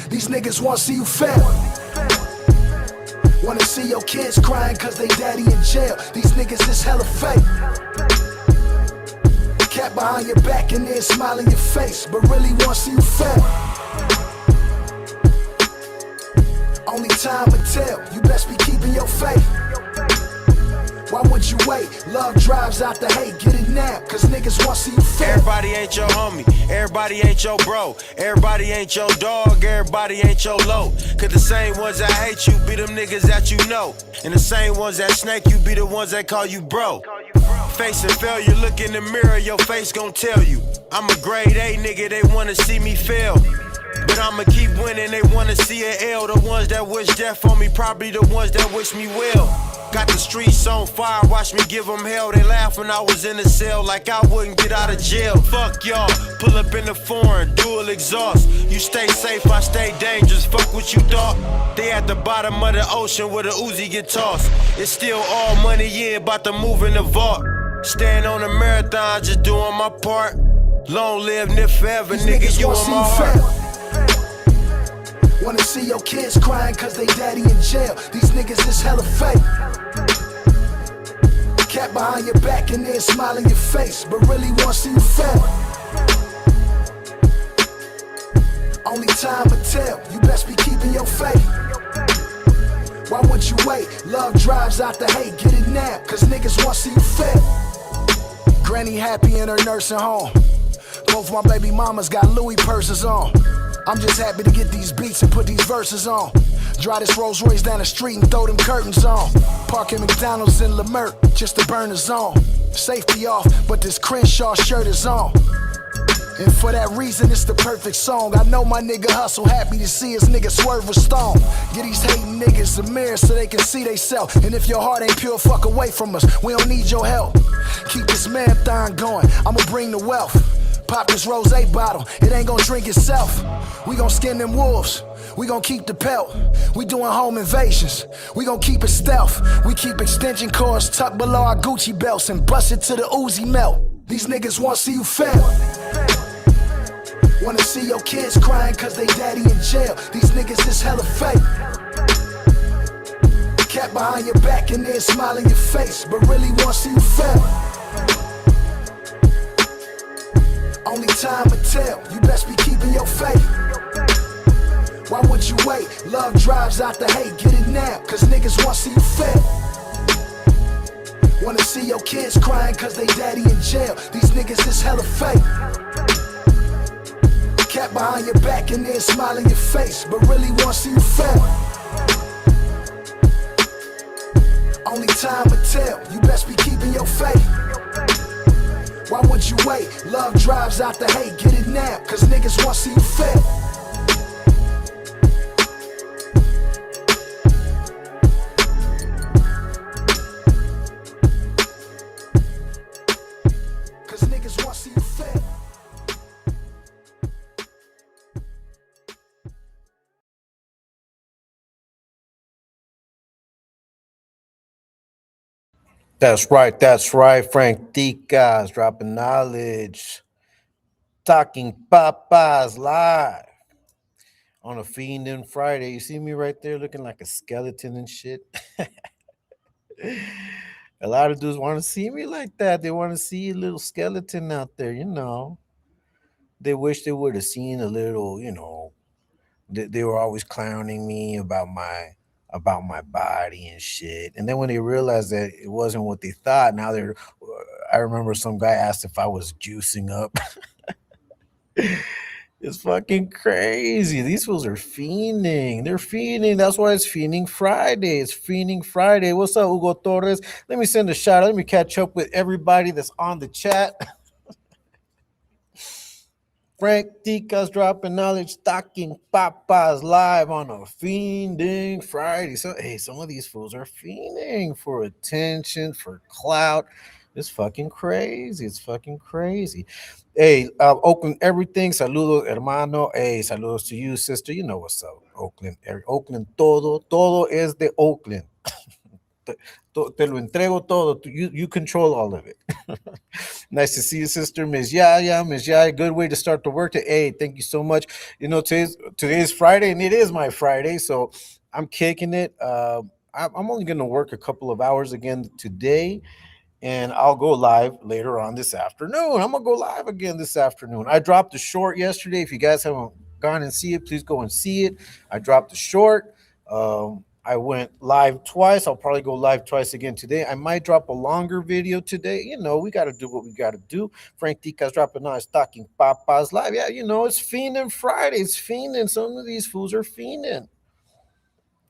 These niggas wanna see you fail. Wanna see your kids crying cause they daddy in jail. These niggas is hella fake. Cat behind your back and then smile in your face, but really wanna see you fail. Only time will tell, you best be keeping your faith. Why would you wait? Love drives out the hate, get it now, cause niggas wanna see you fail. Everybody ain't your homie, everybody ain't your bro, everybody ain't your dog, everybody ain't your low. Cause the same ones that hate you be them niggas that you know, and the same ones that snake you be the ones that call you bro. Facing failure, look in the mirror, your face gon' tell you I'm a grade A nigga, they wanna see me fail, but I'ma keep winning, they wanna see an L. The ones that wish death on me, probably the ones that wish me well. Got the streets on fire, watch me give them hell. They laugh when I was in the cell like I wouldn't get out of jail. Fuck y'all, pull up in the foreign, dual exhaust. You stay safe, I stay dangerous, fuck what you thought. They at the bottom of the ocean where the Uzi get tossed. It's still all money, yeah, about to move in the vault. Staying on the marathon, just doing my part. Long live, live forever, nigga, you on my heart. Wanna see your kids crying cause they daddy in jail. These niggas is hella fake. Cat behind your back and then smile in your face, but really wanna see you fail. Only time will tell, you best be keeping your faith. Why would you wait? Love drives out the hate, get it now, cause niggas wanna see you fail. Granny happy in her nursing home. Both my baby mamas got Louis purses on. I'm just happy to get these beats and put these verses on. Drive this Rolls Royce down the street and throw them curtains on. Park at McDonald's in Leimert just to burn the zone. Safety off, but this Crenshaw shirt is on. And for that reason, it's the perfect song. I know my nigga Hustle happy to see his nigga swerve a stone. Get these hating niggas a mirror so they can see they self. And if your heart ain't pure, fuck away from us. We don't need your help. Keep this marathon going, I'ma bring the wealth. Pop this rosé bottle, it ain't gon' drink itself. We gon' skin them wolves, we gon' keep the pelt. We doing home invasions, we gon' keep it stealth. We keep extension cords tucked below our Gucci belts and bust it to the Uzi melt. These niggas wanna see you fail. Wanna see your kids crying cause they daddy in jail. These niggas is hella fake. Cat behind your back and then smile in your face, but really wanna see you fail. Only time will tell, you best be keeping your faith. Why would you wait? Love drives out the hate, get it now, cause niggas wanna see you fail. Wanna see your kids crying cause they daddy in jail. These niggas is hella fake. Cat behind your back and then smile in your face, but really wanna see you fail. Only time will tell, you best be keeping your faith. Why would you wait? Love drives out the hate, get it now, cause niggas wanna see you fail. Cause niggas wanna see you fail. That's right. Ftdk is dropping knowledge. Talking Papas live on a Fiendin Friday. You see me right there looking like a skeleton and shit. A lot of dudes want to see me like that. They want to see a little skeleton out there, you know. They wish they would have seen a little, you know. They were always clowning me about my body and shit. And then when they realized that it wasn't what they thought, now they're. I remember some guy asked if I was juicing up. It's fucking crazy. These fools are fiending. They're fiending. That's why it's Fiending Friday. It's Fiending Friday. What's up, Hugo Torres? Let me send a shout out. Let me catch up with everybody that's on the chat. Ftdk's dropping knowledge, Talking Papas live on a Fiending Friday. So, hey, some of these fools are fiending for attention, for clout. It's fucking crazy. It's fucking crazy. Hey, Oakland, everything. Saludos, hermano. Hey, saludos to you, sister. You know what's up, Oakland. Oakland, todo es de Oakland. Te lo entrego todo. You control all of it. Nice to see you, sister Miss Yaya. Miss Yaya, good way to start the work. Hey, thank you so much. Today's Friday, and it is my Friday, so I'm kicking it. I'm only going to work a couple of hours again today, and I'll go live later on this afternoon. I'm gonna go live again this afternoon. I dropped a short yesterday. If you guys haven't gone and see it, please go and see it. I dropped a short. I went live twice. I'll probably go live twice again today. I might drop a longer video today. We got to do what we got to do. Frank Tica's dropping on his Talking Papas live. Yeah, it's Fiendin Friday. It's Fiendin. Some of these fools are fiending,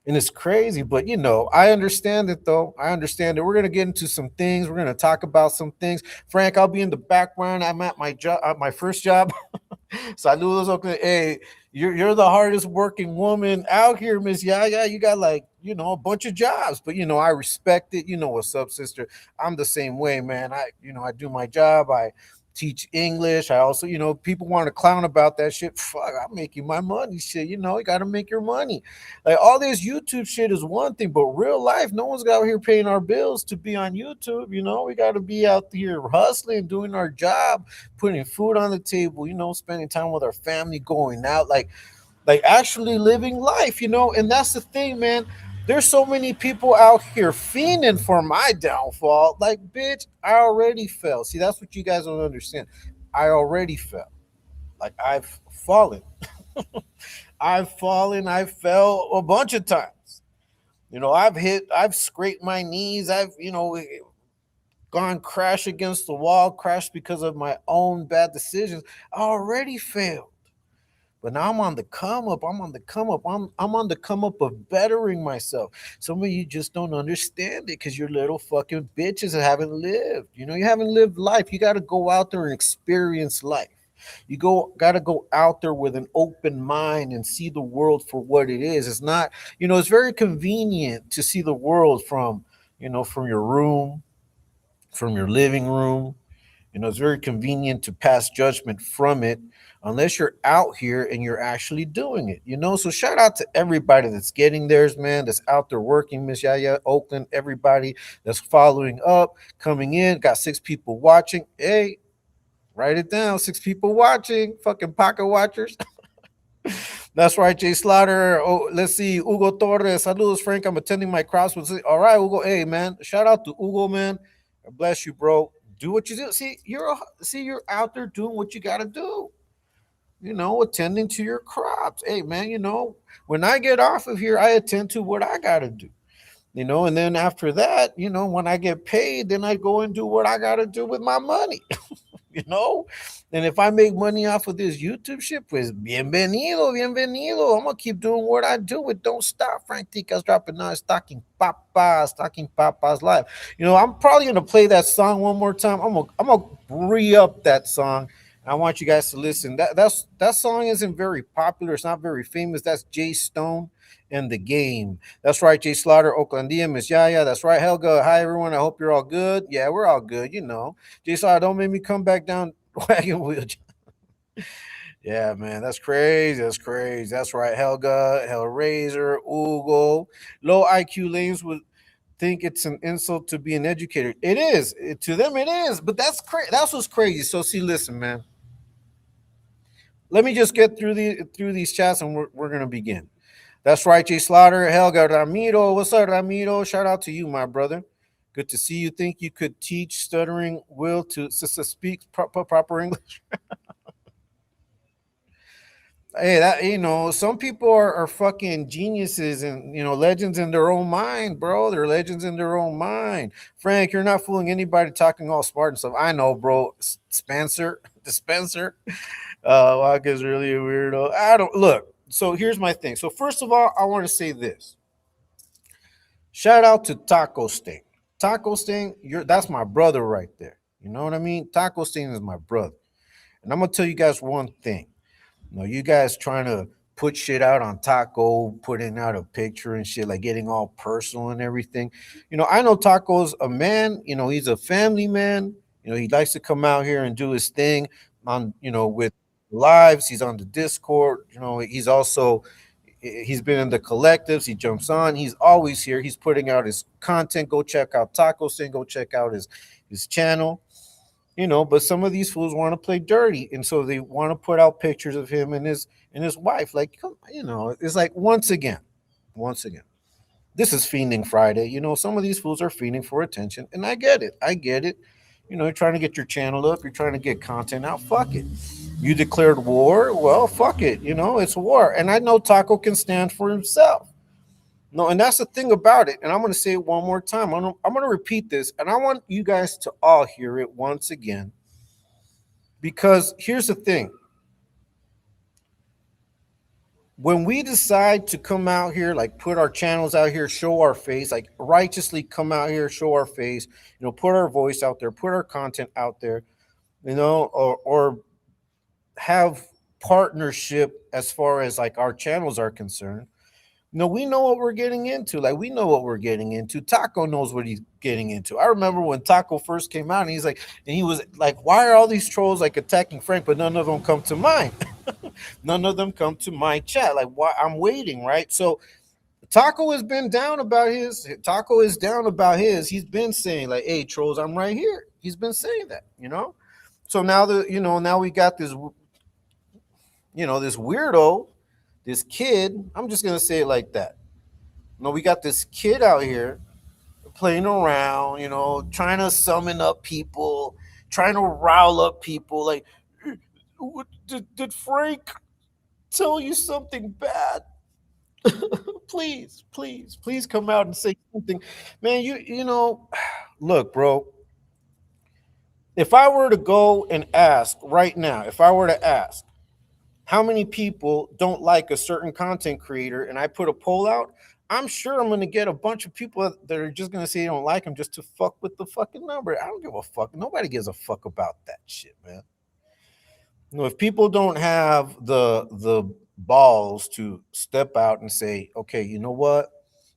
and it's crazy, but I understand it though. I understand it. We're gonna get into some things. We're gonna talk about some things. Frank, I'll be in the background. I'm at my job, my first job. Saludos, Oakland. Hey, you're the hardest working woman out here, Miss Yaya. You got like a bunch of jobs, but I respect it. You know what's up, sister? I'm the same way, man. I do my job. I teach English. I also, people want to clown about that shit. Fuck, I'm making my money. Shit, you got to make your money. Like all this YouTube shit is one thing, but real life, no one's out here paying our bills to be on YouTube. We got to be out here hustling, doing our job, putting food on the table. Spending time with our family, going out, like actually living life. And that's the thing, man. There's so many people out here fiending for my downfall. Like, bitch, I already fell. See, that's what you guys don't understand. I already fell. Like, I've fallen. I fell a bunch of times. I've scraped my knees. I've, gone crash against the wall, crashed because of my own bad decisions. I already failed. But now I'm on the come up. I'm on the come up. I'm on the come up of bettering myself. Some of you just don't understand it because you're little fucking bitches that haven't lived. You haven't lived life. You got to go out there and experience life. Got to go out there with an open mind and see the world for what it is. It's not, it's very convenient to see the world from your room, from your living room. It's very convenient to pass judgment from it unless you're out here and you're actually doing it. So shout out to everybody that's getting theirs, man, that's out there working, Miss Yaya, Oakland, everybody that's following up, coming in. Got 6 people watching. Hey, write it down. 6 people watching. Fucking pocket watchers. That's right, Jay Slaughter. Oh, let's see. Hugo Torres. Saludos, Frank. I'm attending my crossroads. All right, Hugo. Hey, man. Shout out to Hugo, man. God bless you, bro. Do what you do. You're out there doing what you gotta do. Attending to your crops. Hey, man, when I get off of here, I attend to what I gotta do. And then after that, when I get paid, then I go and do what I gotta do with my money. you know. And if I make money off of this YouTube shit, pues bienvenido, bienvenido. I'm gonna keep doing what I do. It don't stop. Frank Tica's dropping now. Talking Papas live. I'm probably gonna play that song one more time. I'm gonna re-up that song. I want you guys to listen. That song isn't very popular. It's not very famous. That's Jay Stone and the Game. That's right, Jay Slaughter, Oaklandia, Miss Yaya. That's right, Helga. Hi, everyone. I hope you're all good. Yeah, we're all good. Jay Slaughter, don't make me come back down wagon wheel. Yeah, man, that's crazy. That's crazy. That's right, Helga, Hellraiser, Ugo. Low IQ lanes would think it's an insult to be an educator. It is. To them, it is. But that's crazy. That's what's crazy. So, see, listen, man. Let me just get through these chats, and we're gonna begin. That's right, Jay Slaughter, Helga Ramiro. What's up, Ramiro? Shout out to you, my brother. Good to see you. Think you could teach stuttering Will to speak proper English? Hey, some people are fucking geniuses and legends in their own mind, bro. They're legends in their own mind. Frank, you're not fooling anybody talking all smart and stuff. I know, bro. Dispenser. Waka is really a weirdo. I don't look. So here's my thing. So first of all, I want to say this. Shout out to Taco Sting. Taco Sting, that's my brother right there. You know what I mean? Taco Sting is my brother. And I'm gonna tell you guys one thing. You guys trying to put shit out on Taco, putting out a picture and shit, like getting all personal and everything. I know Taco's a man, he's a family man. He likes to come out here and do his thing on, with lives. He's on the Discord. He's also He's been in the collectives. He jumps on. He's always here. He's putting out his content. Go check out Taco Sin. Go check out his channel. But some of these fools want to play dirty, and so they want to put out pictures of him and his wife. Like, it's like once again. This is Fiending Friday. Some of these fools are fiending for attention, and I get it. I get it. You're trying to get your channel up. You're trying to get content out. Fuck it. You declared war. Well, fuck it. It's war. And I know Taco can stand for himself. No, and that's the thing about it. And I'm going to say it one more time. I'm going to repeat this, and I want you guys to all hear it once again. Because here's the thing. When we decide to come out here, like put our channels out here, show our face, like righteously come out here, show our face, put our voice out there, put our content out there, or have partnership as far as like our channels are concerned. We know what we're getting into. Like, we know what we're getting into. Taco knows what he's getting into. I remember when Taco first came out, and he was like, why are all these trolls like attacking Frank, but none of them come to mine? None of them come to my chat. Like, why? I'm waiting, right? So Taco has been down about his. Taco is down about his. He's been saying like, hey, trolls, I'm right here. He's been saying that, So now now we got this, this weirdo, this kid. I'm just gonna say it like that. We got this kid out here playing around, trying to summon up people, trying to rile up people. Like, did Frank tell you something bad? please come out and say something, man. Look, bro. If I were to go and ask right now, if I were to ask how many people don't like a certain content creator, and I put a poll out, I'm sure I'm going to get a bunch of people that are just going to say they don't like him just to fuck with the fucking number. I don't give a fuck. Nobody gives a fuck about that shit, man. If people don't have the balls to step out and say, okay, you know what?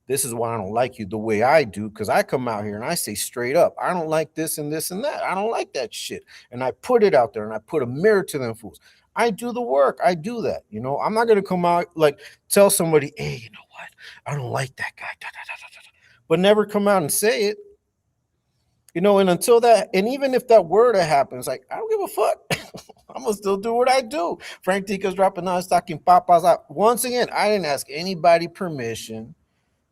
This is why I don't like you the way I do, because I come out here and I say straight up, I don't like this and this and that. I don't like that shit. And I put it out there and I put a mirror to them fools. I do the work. I do that. I'm not going to come out like tell somebody, hey, you know what? I don't like that guy. Da, da, da, da, da. But never come out and say it. And until that, and even if that were to happen, it's like, I don't give a fuck. I'm going to still do what I do. Frank Tica's dropping on stocking papas out. Once again, I didn't ask anybody permission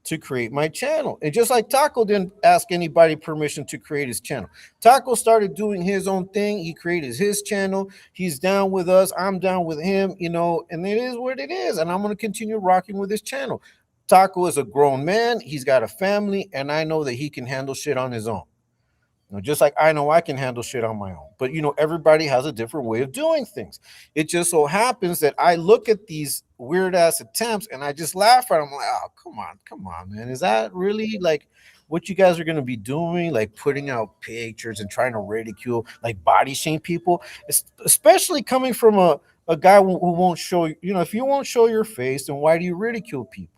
to create my channel. And just like Taco didn't ask anybody permission to create his channel. Taco started doing his own thing. He created his channel. He's down with us. I'm down with him, and it is what it is. And I'm going to continue rocking with his channel. Taco is a grown man. He's got a family, and I know that he can handle shit on his own. Just like I know I can handle shit on my own. But, everybody has a different way of doing things. It just so happens that I look at these weird-ass attempts and I just laugh at them. I'm like, oh, come on, man. Is that really, like, what you guys are going to be doing? Like, putting out pictures and trying to ridicule, like, body shame people? Especially coming from a guy who won't show, if you won't show your face, then why do you ridicule people?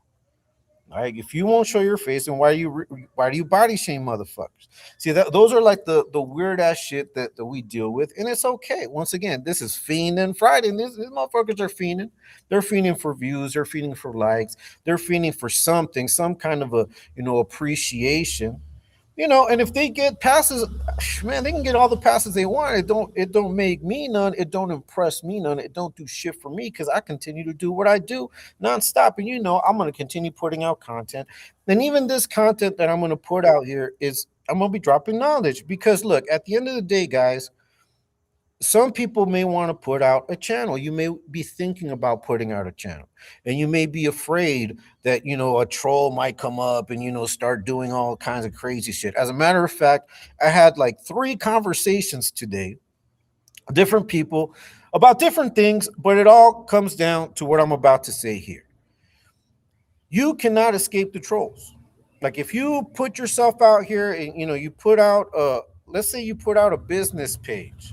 Like, if you won't show your face, then why do you body shame motherfuckers? See, those are like the weird ass shit that we deal with, and it's okay. Once again, this is Fiendin Friday, and these motherfuckers are fiending. They're fiending for views. They're fiending for likes. They're fiending for something, some kind of a appreciation. And if they get passes, man, they can get all the passes they want. It don't make me none. It don't impress me none. It don't do shit for me, because I continue to do what I do nonstop. And I'm going to continue putting out content. And even this content that I'm going to put out here I'm going to be dropping knowledge, because look, at the end of the day, guys, some people may want to put out a channel. You may be thinking about putting out a channel, and you may be afraid that, a troll might come up and, start doing all kinds of crazy shit. As a matter of fact, I had like 3 conversations today, different people about different things, but it all comes down to what I'm about to say here. You cannot escape the trolls. Like, if you put yourself out here and, you put out let's say you put out a business page.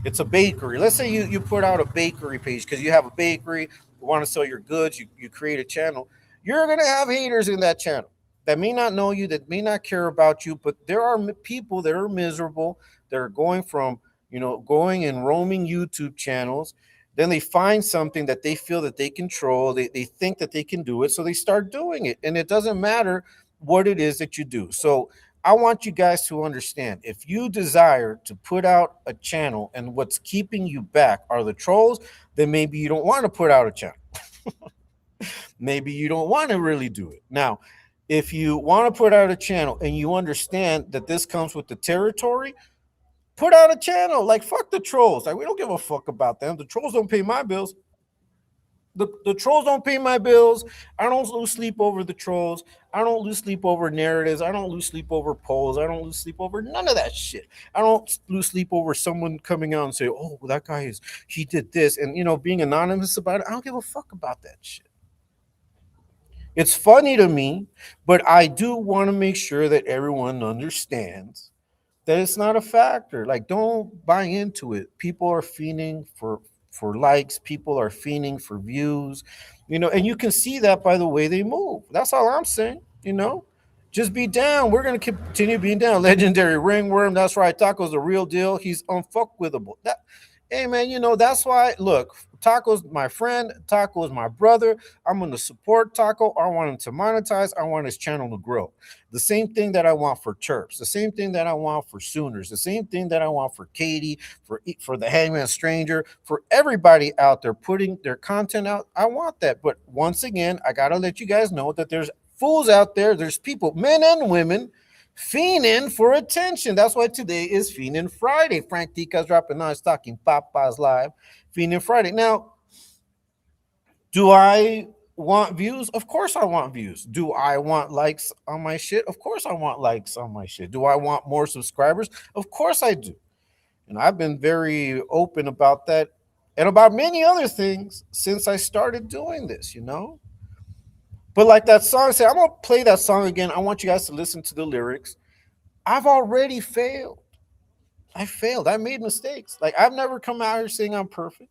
It's a bakery. Let's say you put out a bakery page because you have a bakery, you want to sell your goods, you create a channel. You're going to have haters in that channel that may not know you, that may not care about you, but there are people that are miserable, that are going from, going and roaming YouTube channels, Then they find something that they feel that they control. They think that they can do it. So they start doing it. And it doesn't matter what it is that you do. So I want you guys to understand, if you desire to put out a channel and what's keeping you back are the trolls, then maybe you don't want to put out a channel. Maybe you don't want to really do it. Now, if you want to put out a channel and you understand that this comes with the territory, put out a channel. Like, fuck the trolls. Like, we don't give a fuck about them. The trolls don't pay my bills. The trolls don't pay my bills. I don't lose sleep over the trolls. I don't lose sleep over narratives. I don't lose sleep over polls. I don't lose sleep over none of that shit. I don't lose sleep over someone coming out and say, "Oh, that guy he did this," and being anonymous about it. I don't give a fuck about that shit. It's funny to me, but I do want to make sure that everyone understands that it's not a factor. Like, don't buy into it. People are fiending for likes. People are fiending for views, and you can see that by the way they move. That's all I'm saying. Just be down. We're gonna continue being down. Legendary ringworm. That's right. Taco's the real deal. He's unfuckwithable. Hey man, that's why. Look, Taco's my friend. Taco is my brother. I'm gonna support Taco. I want him to monetize. I want his channel to grow. The same thing that I want for Chirps. The same thing that I want for Sooners. The same thing that I want for Katie. For the Hangman Stranger. For everybody out there putting their content out. I want that. But once again, I gotta let you guys know that there's fools out there. There's people, men and women, fiending for attention. That's why today is Fiendin Friday. Frank Tica's dropping nice talking Papa's live. Fiendin Friday. Now, do I want views? Of course I want views. Do I want likes on my shit? Of course I want likes on my shit. Do I want more subscribers? Of course I do. And I've been very open about that and about many other things since I started doing this. But like that song said, I'm going to play that song again. I want you guys to listen to the lyrics. I've already failed. I failed. I made mistakes. Like, I've never come out here saying I'm perfect.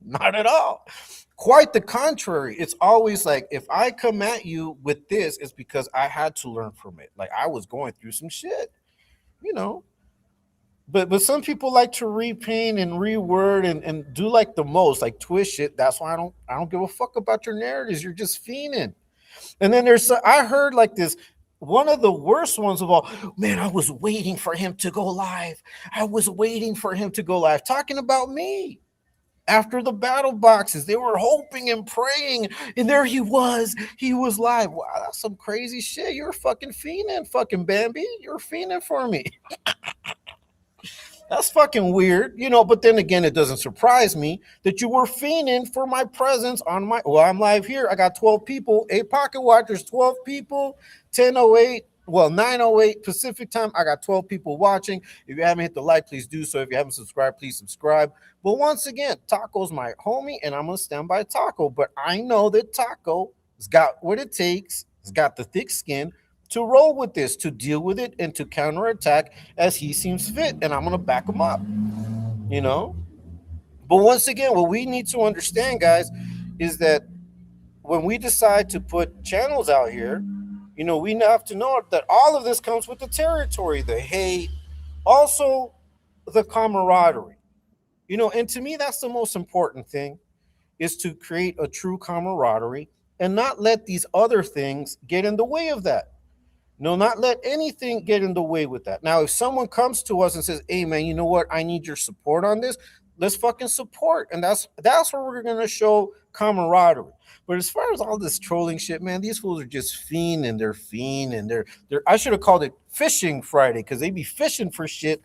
Not at all. Quite the contrary. It's always like, if I come at you with this, it's because I had to learn from it. Like, I was going through some shit. But some people like to repaint and reword and do like the most, like twist shit. That's why I don't give a fuck about your narratives. You're just fiending. And then I heard like this, one of the worst ones of all. Man, I was waiting for him to go live. I was waiting for him to go live. Talking about me. After the battle boxes, they were hoping and praying, and there he was. He was live. Wow, that's some crazy shit. You're fucking fiending, fucking Bambi. You're fiending for me. That's fucking weird, but then again, it doesn't surprise me that you were fiending for my presence on I'm live here. I got 12 people, 8 pocket watchers, 12 people, 10:08, 9:08 Pacific time. I got 12 people watching. If you haven't hit the like, please do so. If you haven't subscribed, please subscribe. But once again, Taco's my homie, and I'm going to stand by Taco. But I know that Taco has got what it takes. He's got the thick skin to roll with this, to deal with it, and to counterattack as he seems fit. And I'm going to back him up. But once again, what we need to understand, guys, is that when we decide to put channels out here, we have to know that all of this comes with the territory, the hate, also the camaraderie. And to me, that's the most important thing, is to create a true camaraderie and not let these other things get in the way of that. No, not let anything get in the way with that. Now, if someone comes to us and says, "Hey, man, you know what? I need your support on this," let's fucking support. And that's where we're going to show camaraderie. But as far as all this trolling shit, man, these fools are just fiending. They're fiending. They're I should have called it Fishing Friday, because they be fishing for shit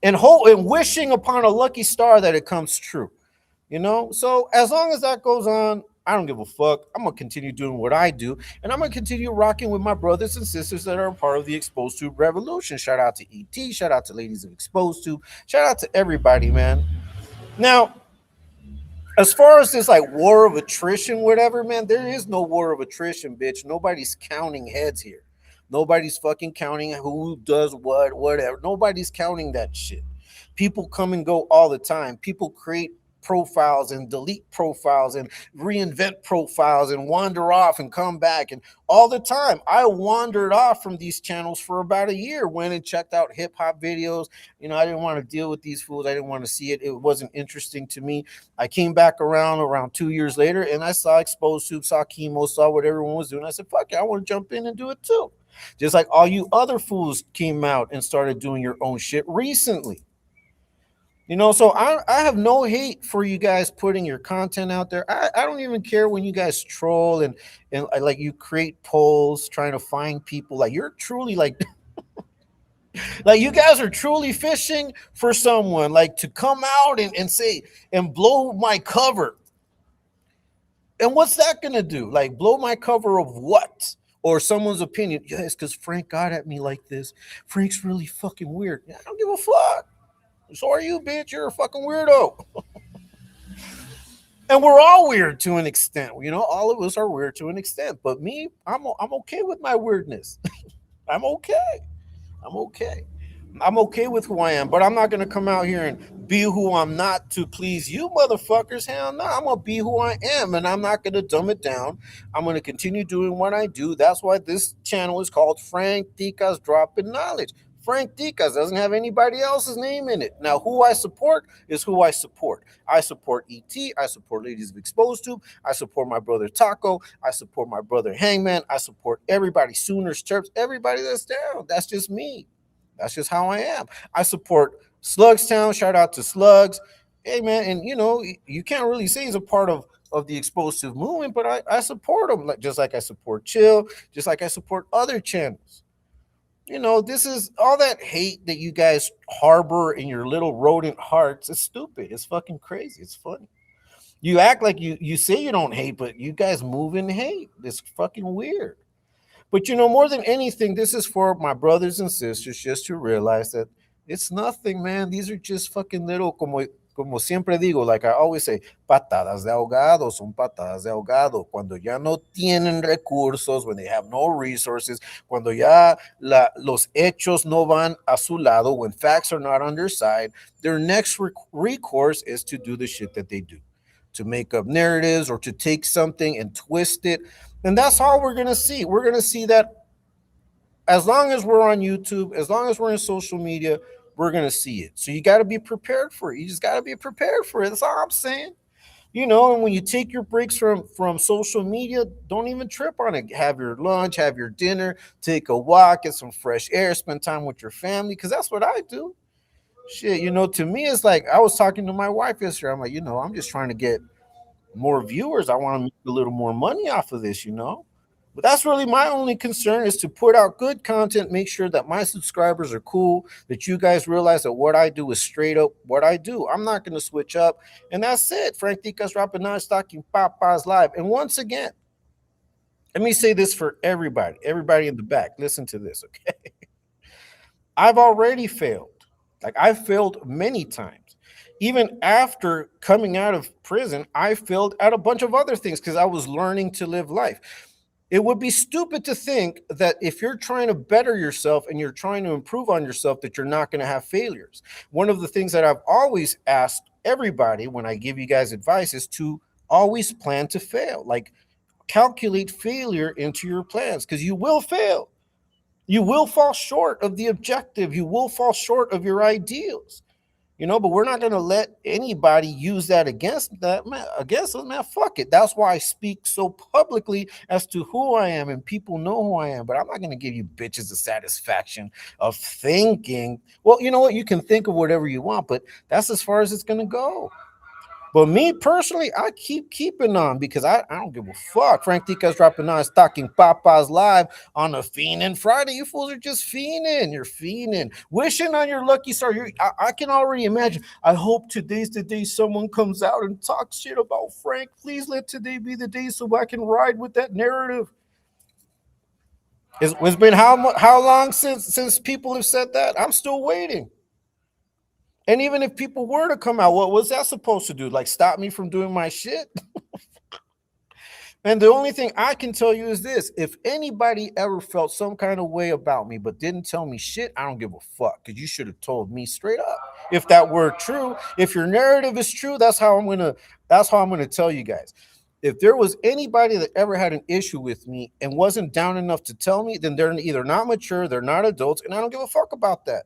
and wishing upon a lucky star that it comes true. So as long as that goes on, I don't give a fuck. I'm going to continue doing what I do, and I'm going to continue rocking with my brothers and sisters that are part of the Exposed Tube revolution. Shout out to ET. Shout out to ladies of Exposed Tube. Shout out to everybody, man. Now, as far as this like war of attrition, whatever, man, there is no war of attrition, bitch. Nobody's counting heads here. Nobody's fucking counting who does what, whatever. Nobody's counting that shit. People come and go all the time. People create profiles and delete profiles and reinvent profiles and wander off and come back. And all the time, I wandered off from these channels for about a year, went and checked out hip hop videos. I didn't want to deal with these fools. I didn't want to see it. It wasn't interesting to me. I came back around 2 years later, and I saw Exposed Soup, saw Chemo, saw what everyone was doing. I said, fuck it, I want to jump in and do it too. Just like all you other fools came out and started doing your own shit recently. So I have no hate for you guys putting your content out there. I don't even care when you guys troll and like you create polls trying to find people. Like you're truly like like you guys are truly fishing for someone like to come out and say and blow my cover. And what's that gonna do? Like blow my cover of what? Or someone's opinion? Yes, because Frank got at me like this. Frank's really fucking weird. I don't give a fuck. So are you, bitch. You're a fucking weirdo. And we're all weird to an extent. All of us are weird to an extent. But me, I'm okay with my weirdness. I'm okay. I'm okay. I'm okay with who I am, but I'm not going to come out here and be who I'm not to please you motherfuckers. Hell no, I'm going to be who I am, and I'm not going to dumb it down. I'm going to continue doing what I do. That's why this channel is called Frank Dika's Dropping Knowledge. Frank Dicas doesn't have anybody else's name in it. Now, who I support is who I support. I support ET. I support Ladies of Exposed Tube. I support my brother Taco. I support my brother Hangman. I support everybody, Sooners, Chirps, everybody that's down. That's just me. That's just how I am. I support Slugstown. Shout out to Slugs. Hey, man, and you can't really say he's a part of the explosive movement, but I support him, just like I support Chill, just like I support other channels. This is all that hate that you guys harbor in your little rodent hearts. It's stupid. It's fucking crazy. It's funny. You act like you say you don't hate, but you guys move in hate. It's fucking weird. But more than anything, this is for my brothers and sisters just to realize that it's nothing, man. These are just fucking little, como siempre digo, like I always say, patadas de ahogado son patadas de ahogado. Cuando ya no tienen recursos, when they have no resources, cuando ya los hechos no van a su lado, when facts are not on their side, their next recourse is to do the shit that they do, to make up narratives or to take something and twist it. And that's all we're going to see. We're going to see that as long as we're on YouTube, as long as we're in social media, we're going to see it. So you got to be prepared for it. You just got to be prepared for it. That's all I'm saying. And when you take your breaks from social media, don't even trip on it. Have your lunch, have your dinner, take a walk, get some fresh air, spend time with your family, because that's what I do. Shit, to me, it's like I was talking to my wife yesterday. I'm like, I'm just trying to get more viewers. I want to make a little more money off of this, But that's really my only concern, is to put out good content, make sure that my subscribers are cool, that you guys realize that what I do is straight up what I do. I'm not going to switch up. And that's it. Frank Dicas Dropping Knowledge, Talkin Papas Live. And once again, let me say this for everybody in the back. Listen to this, okay? I've already failed. Like, I've failed many times. Even after coming out of prison, I failed at a bunch of other things because I was learning to live life. It would be stupid to think that if you're trying to better yourself and you're trying to improve on yourself, that you're not going to have failures. One of the things that I've always asked everybody when I give you guys advice is to always plan to fail. Like, calculate failure into your plans, because you will fail. You will fall short of the objective. You will fall short of your ideals. But we're not going to let anybody use that against us, man. Fuck it. That's why I speak so publicly as to who I am, and people know who I am. But I'm not going to give you bitches the satisfaction of thinking. Well, you know what? You can think of whatever you want, but that's as far as it's going to go. But me personally, I keep keeping on because I don't give a fuck. Frank Dicas Dropping Knowledge, Talkin Papas Live on a Fiendin Friday. You fools are just fiending. You're fiending. Wishing on your lucky star. I can already imagine. I hope today's the day someone comes out and talks shit about Frank. Please let today be the day so I can ride with that narrative. It's been how long since people have said that? I'm still waiting. And even if people were to come out, what was that supposed to do? Like, stop me from doing my shit? And the only thing I can tell you is this: if anybody ever felt some kind of way about me but didn't tell me shit, I don't give a fuck. Because you should have told me straight up. If that were true, if your narrative is true, that's how I'm gonna tell you guys. If there was anybody that ever had an issue with me and wasn't down enough to tell me, then they're either not mature, they're not adults, and I don't give a fuck about that.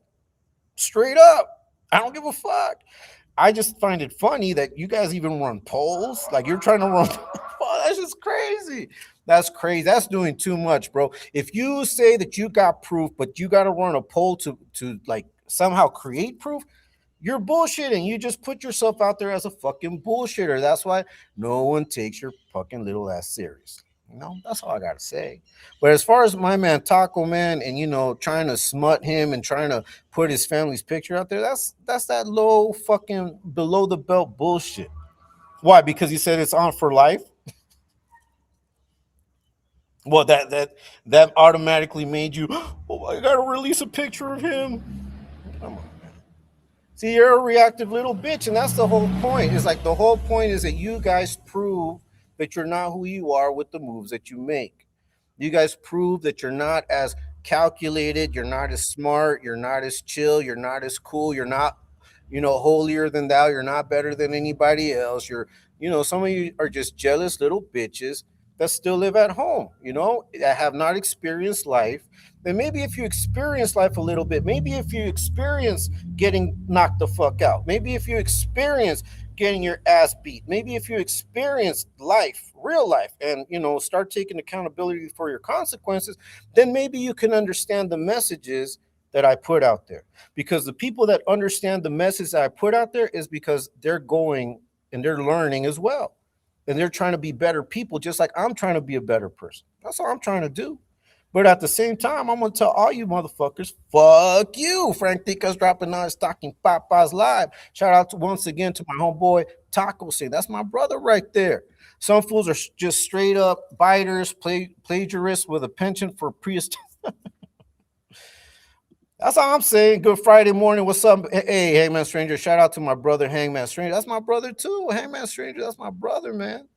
Straight up. I don't give a fuck. I just find it funny that you guys even run polls. Like you're trying to run. Oh, that's just crazy. That's crazy. That's doing too much, bro. If you say that you got proof, but you got to run a poll to like somehow create proof, you're bullshitting. You just put yourself out there as a fucking bullshitter. That's why no one takes your fucking little ass seriously. That's all I gotta say. But as far as my man Taco Man and trying to smut him and trying to put his family's picture out there, that's that low fucking below the belt bullshit. Why? Because he said it's on for life. Well, that automatically made you. Oh, I gotta release a picture of him. Come on. See, you're a reactive little bitch, and that's the whole point. Is like the whole point is that you guys prove that you're not who you are with the moves that you make. You guys prove that you're not as calculated, you're not as smart, you're not as chill, you're not as cool, you're not, holier than thou, you're not better than anybody else. Some of you are just jealous little bitches that still live at home, that have not experienced life. And maybe if you experience life a little bit, maybe if you experience getting knocked the fuck out, maybe if you experience getting your ass beat, maybe if you experience life, real life, and start taking accountability for your consequences, then maybe you can understand the messages that I put out there. Because the people that understand the message that I put out there is because they're going and they're learning as well, and they're trying to be better people, just like I'm trying to be a better person. That's all I'm trying to do. But at the same time, I'm gonna tell all you motherfuckers, fuck you. Frank Tica's dropping on Talking Papa's live. Shout out once again to my homeboy Taco Say. That's my brother right there. Some fools are just straight up biters, plagiarists with a penchant for prehistoric. That's all I'm saying. Good Friday morning. What's up? Hey, Hangman Stranger. Shout out to my brother, Hangman Stranger. That's my brother too. Hangman Stranger. That's my brother, man.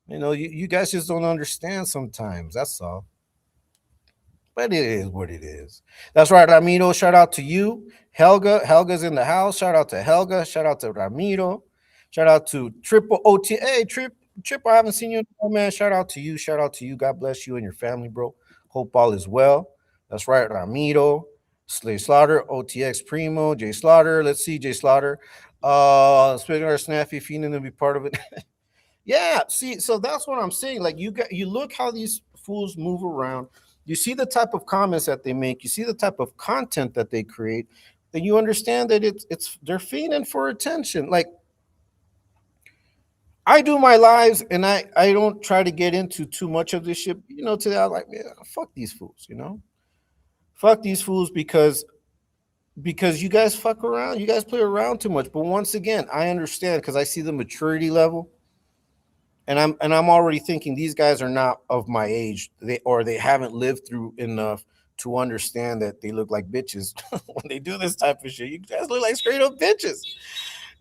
You guys just don't understand sometimes. That's all. But it is what it is. That's right, Ramiro. Shout out to you. Helga. Helga's in the house. Shout out to Helga. Shout out to Ramiro. Shout out to Triple OT. Hey, Trip, I haven't seen you in a while, man. Shout out to you. Shout out to you. God bless you and your family, bro. Hope all is well. That's right, Ramiro. Slay Slaughter, OTX Primo, Jay Slaughter. Let's see, Jay Slaughter. Speaking of our snappy, Fiendin to be part of it. Yeah, see, so that's what I'm saying. Like you look how these fools move around. You see the type of comments that they make. You see the type of content that they create. Then you understand that it's they're fiending for attention. Like I do my lives, and I don't try to get into too much of this shit. Today I was like, man, fuck these fools. Fuck these fools because you guys fuck around. You guys play around too much. But once again, I understand because I see the maturity level. And I'm already thinking these guys are not of my age. They haven't lived through enough to understand that they look like bitches when they do this type of shit. You guys look like straight up bitches.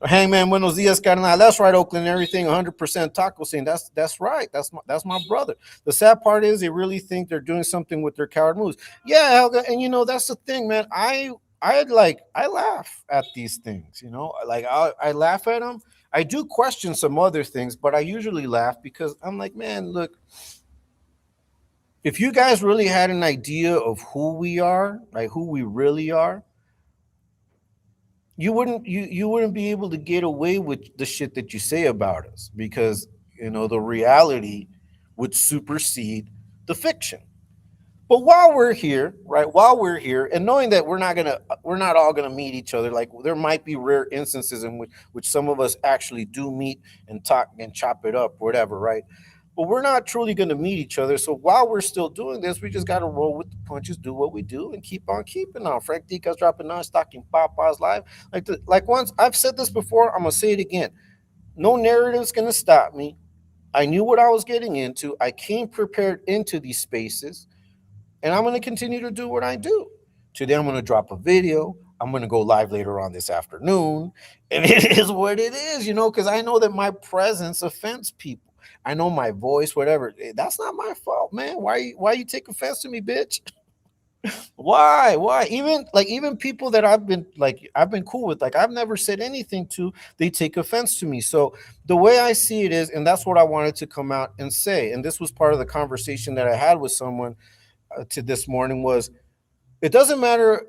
Hangman, buenos dias, carnal. That's right, Oakland. Everything 100% taco scene. That's right. That's my brother. The sad part is they really think they're doing something with their coward moves. Yeah, Helga, and that's the thing, man. I laugh at these things. Like I laugh at them. I do question some other things, but I usually laugh because I'm like, man, look, if you guys really had an idea of who we are, like who we really are, you wouldn't be able to get away with the shit that you say about us because the reality would supersede the fiction. But while we're here, right? While we're here, and knowing that we're not all gonna meet each other, like there might be rare instances in which some of us actually do meet and talk and chop it up, whatever, right? But we're not truly gonna meet each other. So while we're still doing this, we just gotta roll with the punches, do what we do, and keep on keeping on. Frank Dica's dropping non-stocking Papa's live. Like once I've said this before, I'm gonna say it again. No narrative's gonna stop me. I knew what I was getting into. I came prepared into these spaces. And I'm going to continue to do what I do. Today, I'm going to drop a video. I'm going to go live later on this afternoon. And it is what it is, because I know that my presence offends people. I know my voice, whatever. That's not my fault, man. Why you take offense to me, bitch? Why even people that I've been cool with, like I've never said anything to, they take offense to me. So the way I see it is, and that's what I wanted to come out and say, and this was part of the conversation that I had with someone to this morning, was it doesn't matter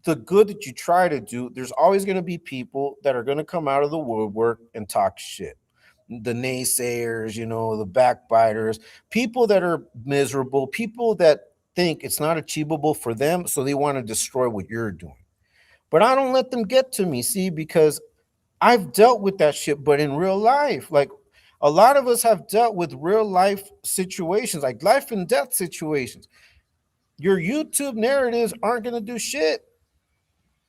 the good that you try to do, there's always going to be people that are going to come out of the woodwork and talk shit. The naysayers, the backbiters, people that are miserable, people that think it's not achievable for them, so they want to destroy what you're doing. But I don't let them get to me, see, because I've dealt with that shit, but in real life. Like a lot of us have dealt with real life situations, like life and death situations. Your YouTube narratives aren't going to do shit.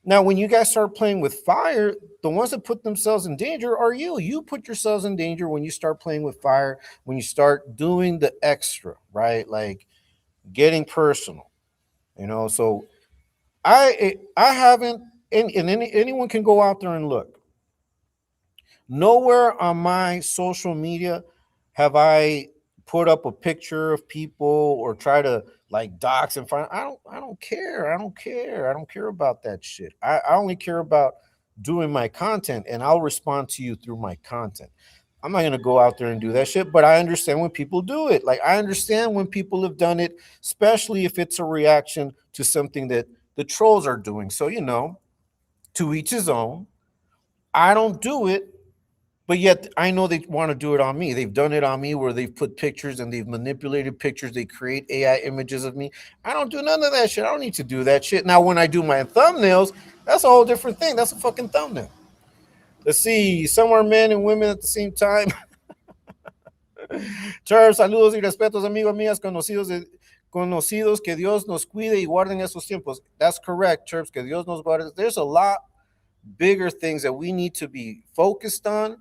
Now, when you guys start playing with fire, the ones that put themselves in danger are you. You put yourselves in danger when you start playing with fire, when you start doing the extra, right? Like getting personal, So I haven't, and anyone can go out there and look. Nowhere on my social media have I put up a picture of people or try to like dox and find. I don't care. I don't care about that shit. I only care about doing my content, and I'll respond to you through my content. I'm not gonna go out there and do that shit, but I understand when people do it. Like I understand when people have done it, especially if it's a reaction to something that the trolls are doing. So to each his own. I don't do it, but yet I know they want to do it on me. They've done it on me where they've put pictures and they've manipulated pictures. They create AI images of me. I don't do none of that shit. I don't need to do that shit. Now, when I do my thumbnails, that's a whole different thing. That's a fucking thumbnail. Let's see. Some are men and women at the same time. Charles, saludos y respetos, amigos mías, conocidos, que Dios nos cuide y guarde en estos tiempos. That's correct, Chirps, que Dios nos guarde. There's a lot bigger things that we need to be focused on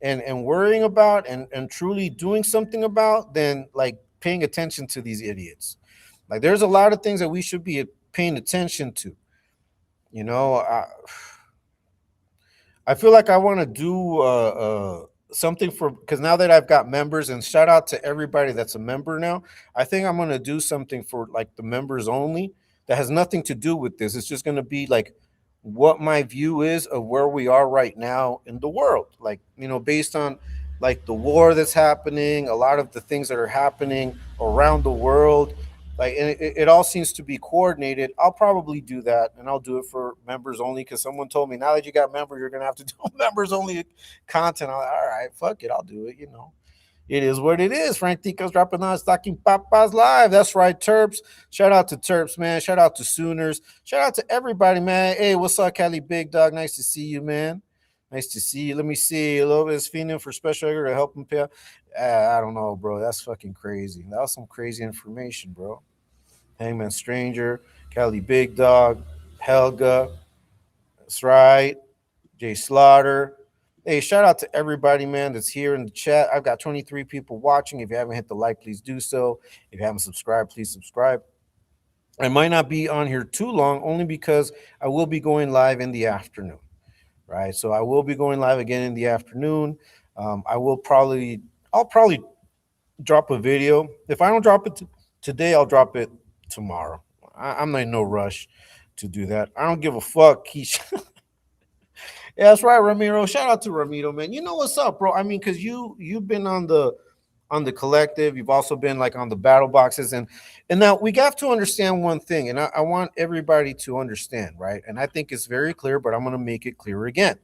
and worrying about and truly doing something about than like paying attention to these idiots. Like there's a lot of things that we should be paying attention to. You know, I feel like I want to do something for, because now that I've got members, and shout out to everybody that's a member now, I think I'm going to do something for like the members only that has nothing to do with this. It's just going to be like what my view is of where we are right now in the world. Like, based on like the war that's happening, a lot of the things that are happening around the world, like, and it all seems to be coordinated. I'll probably do that, and I'll do it for members only, because someone told me now that you got members, you're gonna have to do members only content. I'm like, all right, fuck it, I'll do it. It is what it is. Frank Tico's dropping on Stocking Papas Live. That's right, Terps. Shout out to Terps, man. Shout out to Sooners. Shout out to everybody, man. Hey, what's up, Cali Big Dog? Nice to see you, man. Nice to see you. Let me see. A little bit of Fiendin for special to help him pay. I don't know, bro. That's fucking crazy. That was some crazy information, bro. Hangman Stranger, Cali Big Dog, Helga. That's right. Jay Slaughter. Hey, shout out to everybody, man, that's here in the chat. I've got 23 people watching. If you haven't hit the like, please do so. If you haven't subscribed, please subscribe. I might not be on here too long, only because I will be going live in the afternoon, right? So I will be going live again in the afternoon. I'll probably drop a video. If I don't drop it today, I'll drop it tomorrow. I'm not in no rush to do that. I don't give a fuck. Yeah, that's right, Ramiro. Shout out to Ramiro, man. You know what's up, bro? I mean, because you've been on the collective. You've also been like on the battle boxes, and now we have to understand one thing, and I want everybody to understand, right? And I think it's very clear, but I'm going to make it clear again.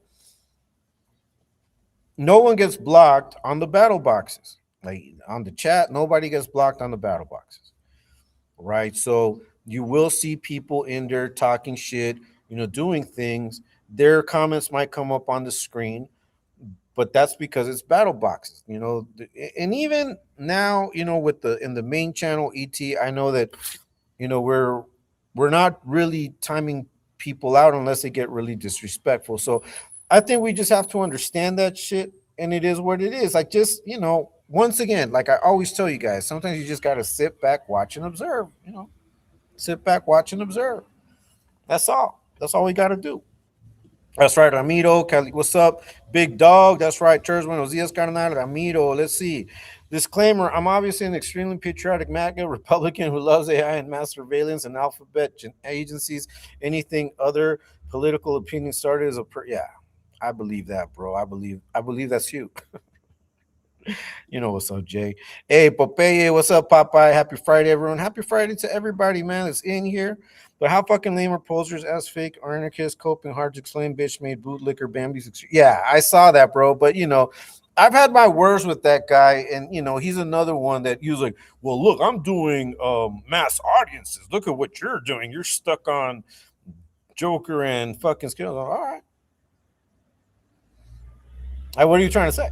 No one gets blocked on the battle boxes. Like on the chat, nobody gets blocked on the battle boxes, right? So you will see people in there talking shit, doing things. Their comments might come up on the screen, but that's because it's battle boxes, and even now, with in the main channel, I know that, we're not really timing people out unless they get really disrespectful. So I think we just have to understand that shit, and it is what it is. Like, just, once again, like I always tell you guys, sometimes you just got to sit back, watch, and observe, sit back, watch, and observe. That's all we got to do. That's right, Ramiro. Cali, what's up? Big dog. That's right, Church. Buenos dias, carnal. Ramiro. Let's see. Disclaimer: I'm obviously an extremely patriotic MAGA Republican who loves AI and mass surveillance and alphabet agencies. Anything other political opinion started as a yeah. I believe that, bro. I believe that's you. You know what's up, Jay. Hey, Popeye, what's up, Popeye? Happy Friday, everyone. Happy Friday to everybody, man, that's in here. But how fucking lame are posers as fake anarchists coping hard to explain bitch made bootlicker Bambi's. Yeah, I saw that, bro. But, I've had my words with that guy, and, he's another one that he was like, well, look, I'm doing mass audiences. Look at what you're doing. You're stuck on Joker and fucking skills. All right. Like, what are you trying to say?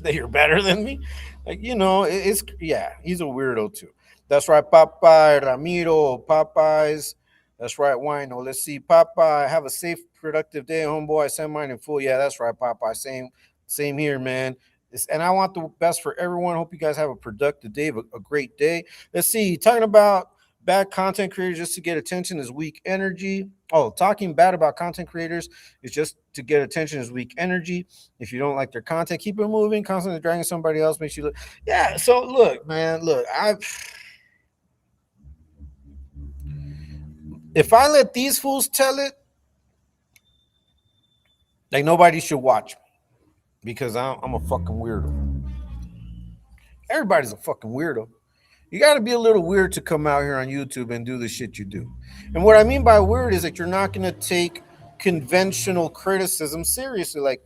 That you're better than me? Like, it's yeah, he's a weirdo too. That's right, Popeye, Ramiro, Popeyes. That's right, Wino. Let's see, Popeye. Have a safe, productive day, homeboy. I send mine in full. Yeah, that's right, Popeye. Same here, man. And I want the best for everyone. Hope you guys have a productive day, a great day. Let's see. Talking about bad content creators just to get attention is weak energy. Oh, talking bad about content creators is just to get attention is weak energy. If you don't like their content, keep it moving. Constantly dragging somebody else makes you look. Yeah. So look, man. Look, if I let these fools tell it, like nobody should watch me because I'm a fucking weirdo. Everybody's a fucking weirdo. You got to be a little weird to come out here on YouTube and do the shit you do. And what I mean by weird is that you're not going to take conventional criticism seriously. Like,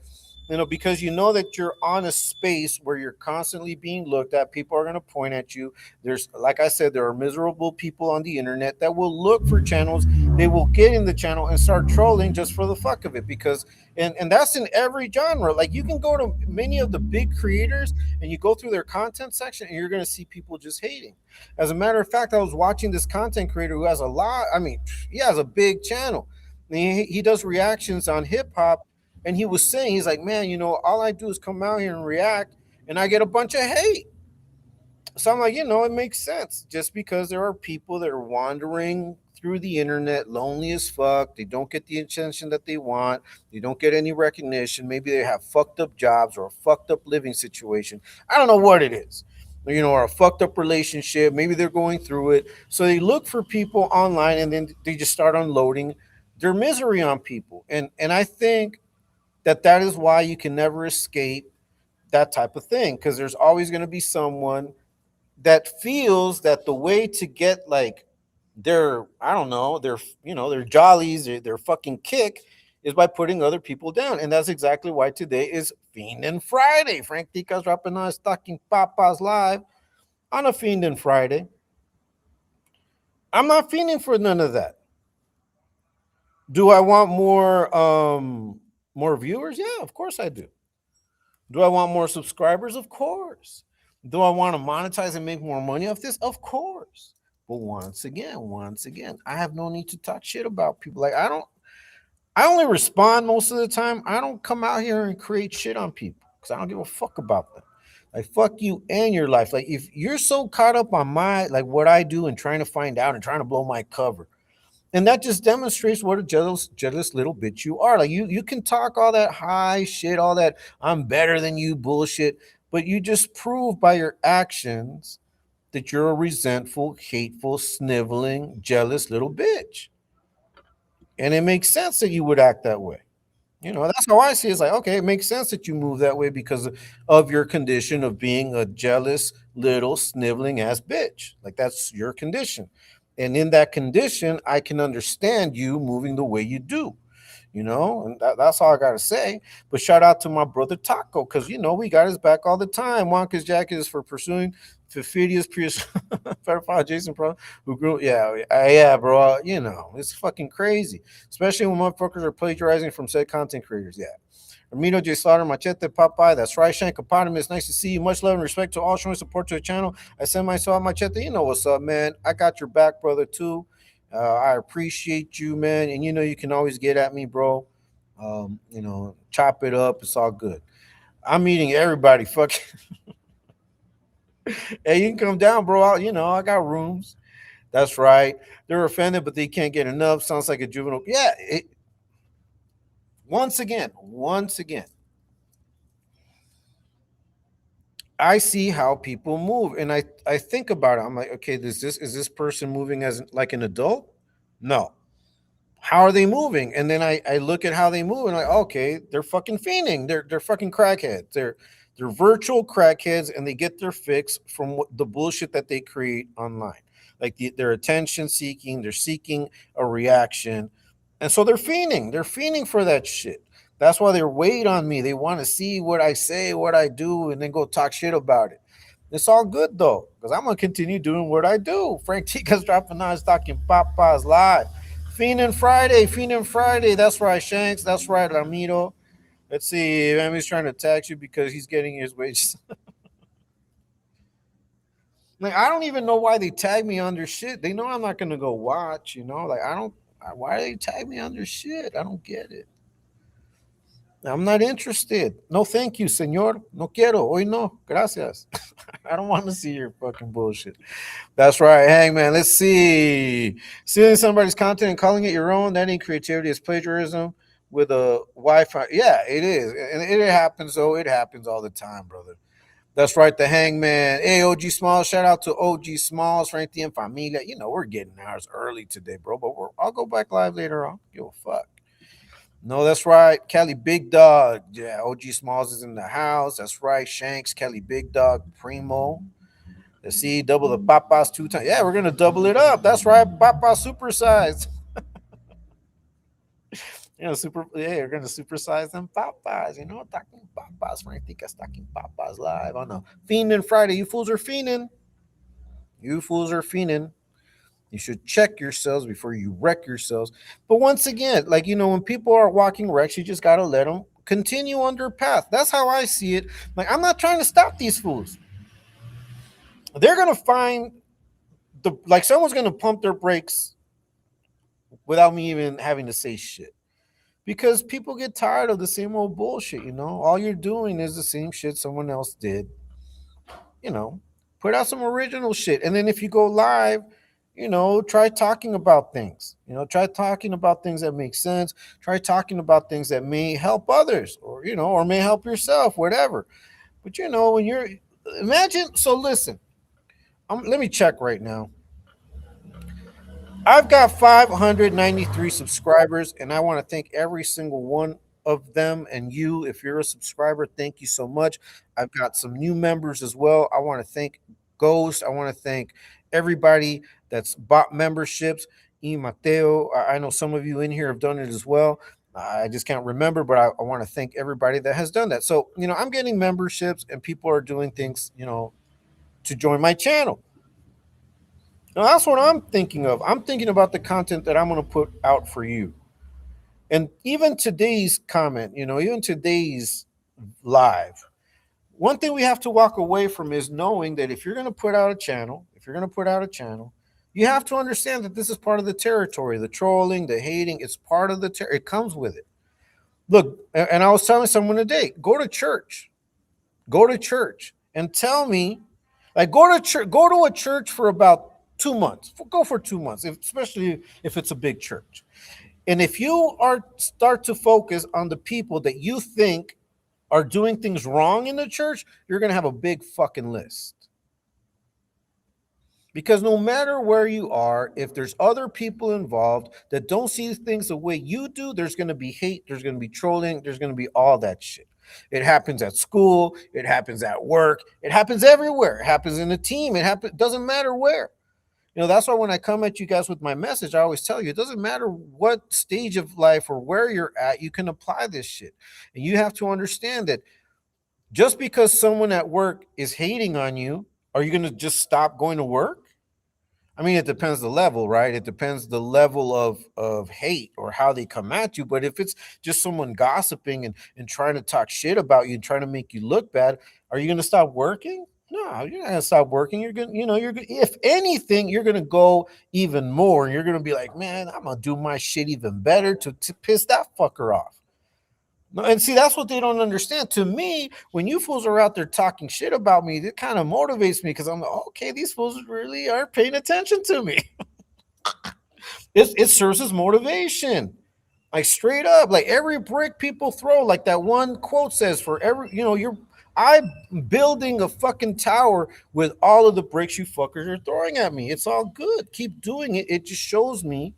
because you know that you're on a space where you're constantly being looked at. People are going to point at you. There's, like I said, there are miserable people on the internet that will look for channels. They will get in the channel and start trolling just for the fuck of it because, and that's in every genre. Like, you can go to many of the big creators and you go through their content section and you're going to see people just hating. As a matter of fact, I was watching this content creator who has he has a big channel. He does reactions on hip hop. And he was saying, he's like, man, all I do is come out here and react and I get a bunch of hate. So I'm like, it makes sense. Just because there are people that are wandering through the internet, lonely as fuck. They don't get the attention that they want. They don't get any recognition. Maybe they have fucked up jobs or a fucked up living situation. I don't know what it is. Or a fucked up relationship. Maybe they're going through it. So they look for people online and then they just start unloading their misery on people. And I think that is why you can never escape that type of thing because there's always going to be someone that feels that the way to get like their I don't know their jollies their fucking kick is by putting other people down, and that's exactly why today is Fiendin Friday. Frank Tica's dropping on Talking Papas live on a Fiendin Friday. I'm not fiending for none of that. Do I want more viewers? Yeah, of course I do. Do I want more subscribers? Of course. Do I want to monetize and make more money off this? Of course. But once again, I have no need to talk shit about people. Like I only respond most of the time. I don't come out here and create shit on people because I don't give a fuck about them. Like fuck you and your life. Like if you're so caught up on my like what I do and trying to find out and trying to blow my cover, and that just demonstrates what a jealous little bitch you are. Like you can talk all that high shit, all that I'm better than you bullshit, but you just prove by your actions that you're a resentful, hateful, sniveling, jealous little bitch. And it makes sense that you would act that way. That's how I see it. It's like, okay, it makes sense that you move that way because of your condition of being a jealous, little, sniveling ass bitch. Like, that's your condition. And in that condition, I can understand you moving the way you do, and that's all I got to say. But shout out to my brother Taco because, we got his back all the time. Wonka's jacket is for pursuing Perfidious Pierce, pedophile Jason Pro, who grew, yeah, bro. It's fucking crazy, especially when motherfuckers are plagiarizing from said content creators. Yeah. Ramiro J. Slaughter, Machete, Popeye, that's right, Shank Eponymous. Nice to see you. Much love and respect to all showing support to the channel. I send myself Machete. You know what's up, man. I got your back, brother, too. I appreciate you, man. And you can always get at me, bro. Chop it up. It's all good. I'm meeting everybody. Fuck. Hey, you can come down, bro. I got rooms. That's right. They're offended, but they can't get enough. Sounds like a juvenile. Yeah. once again, I see how people move, and I think about it. I'm like, okay, is this person moving as like an adult? No. How are they moving? And then I look at how they move, and like, okay, they're fucking fiending. They're fucking crackheads. They're virtual crackheads, and they get their fix from the bullshit that they create online. Like they're attention seeking. They're seeking a reaction, and so they're fiending. They're fiending for that shit. That's why they wait on me. They want to see what I say, what I do, and then go talk shit about it. It's all good though, because I'm gonna continue doing what I do. Frank Tika's dropping nines, talking Papas live. Fiendin' Friday, Fiendin' Friday. That's right, Shanks. That's right, Ramiro. Let's see. Emmy's trying to tax you because he's getting his wages. Like, I don't even know why they tag me under shit. They know I'm not gonna go watch. Like I don't. Why do they tag me under shit? I don't get it. I'm not interested. No, thank you, señor. No quiero. Hoy no. Gracias. I don't want to see your fucking bullshit. That's right. Hangman. Let's see. Stealing somebody's content and calling it your own, that ain't creativity. It's plagiarism with a Wi-Fi. Yeah, it is. And it happens, though. It happens all the time, brother. That's right. The Hangman. Hey, OG Smalls. Shout out to OG Smalls, Frankie and Familia. We're getting ours early today, bro. But I'll go back live later on. Give a fuck. No, that's right. Kelly Big Dog. Yeah, OG Smalls is in the house. That's right. Shanks, Kelly Big Dog, Primo. Let's see, double the Papas 2 times. Yeah, we're gonna double it up. That's right, Papa supersize. We're gonna supersize them Papas. Talking Papas. Franticas talking Papas live on a Fiendin' Friday. You fools are fiending. You fools are fiending. You should check yourselves before you wreck yourselves. But once again, like, when people are walking wrecks, you just got to let them continue on their path. That's how I see it. Like, I'm not trying to stop these fools. They're going to find someone's going to pump their brakes without me even having to say shit. Because people get tired of the same old bullshit, All you're doing is the same shit someone else did. Put out some original shit. And then if you go live, try talking about things. Try talking about things that make sense. Try talking about things that may help others, or may help yourself, whatever. But when you're imagine. So listen, let me check right now. I've got 593 subscribers, and I want to thank every single one of them. And you, if you're a subscriber, thank you so much. I've got some new members as well. I want to thank Ghost. I want to thank everybody that's bought memberships. E. Mateo, I know some of you in here have done it as well. I just can't remember, but I want to thank everybody that has done that. So, I'm getting memberships and people are doing things, to join my channel. Now, that's what I'm thinking of. I'm thinking about the content that I'm going to put out for you. And even today's comment, even today's live, one thing we have to walk away from is knowing that if you're going to put out a channel, you have to understand that this is part of the territory. The trolling, the hating, it's part of the it comes with it. Look, and I was telling someone today, go to church and tell me, like, go to a church for about 2 months. Go for 2 months, especially if it's a big church. And if you start to focus on the people that you think are doing things wrong in the church, you're going to have a big fucking list. Because no matter where you are, if there's other people involved that don't see things the way you do, there's going to be hate, there's going to be trolling, there's going to be all that shit. It happens at school, it happens at work, it happens everywhere. It happens in a team, it doesn't matter where. That's why when I come at you guys with my message, I always tell you, it doesn't matter what stage of life or where you're at, you can apply this shit. And you have to understand that just because someone at work is hating on you, are you going to just stop going to work? I mean, it depends the level, right? It depends the level of hate or how they come at you. But if it's just someone gossiping and trying to talk shit about you and trying to make you look bad, are you going to stop working? No, you're not going to stop working. You're going to, if anything, you're going to go even more. You're going to be like, man, I'm going to do my shit even better to piss that fucker off. And see, that's what they don't understand. To me, when you fools are out there talking shit about me, it kind of motivates me because I'm like, okay, these fools really are paying attention to me. It serves as motivation. Like straight up, like every brick people throw, like that one quote says, for every, I'm building a fucking tower with all of the bricks you fuckers are throwing at me. It's all good. Keep doing it. It just shows me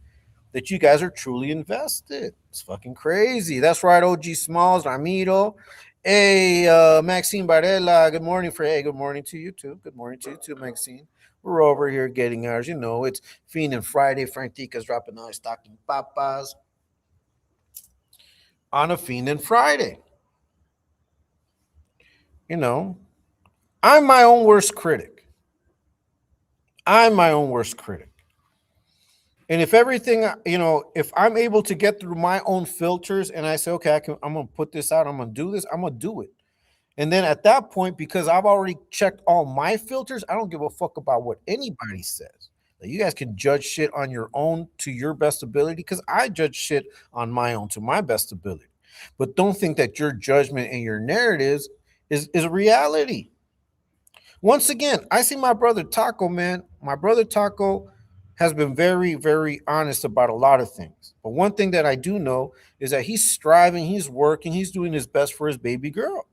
that you guys are truly invested. It's fucking crazy. That's right, OG Smalls, Ramiro. Hey, Maxine Barella. Good morning, Hey, good morning to you too. Good morning to you too, Maxine. We're over here getting ours. It's Fiendin Friday. Frank Tica's dropping out stocking papas on a Fiendin Friday. You know, I'm my own worst critic. I'm my own worst critic. And if everything, if I'm able to get through my own filters and I say, okay, I'm going to put this out, I'm going to do this, I'm going to do it. And then at that point, because I've already checked all my filters, I don't give a fuck about what anybody says. Like, you guys can judge shit on your own to your best ability, because I judge shit on my own to my best ability. But don't think that your judgment and your narratives is reality. Once again, I see my brother Taco, man. My brother Taco has been very, very honest about a lot of things. But one thing that I do know is that he's striving, he's working, he's doing his best for his baby girl.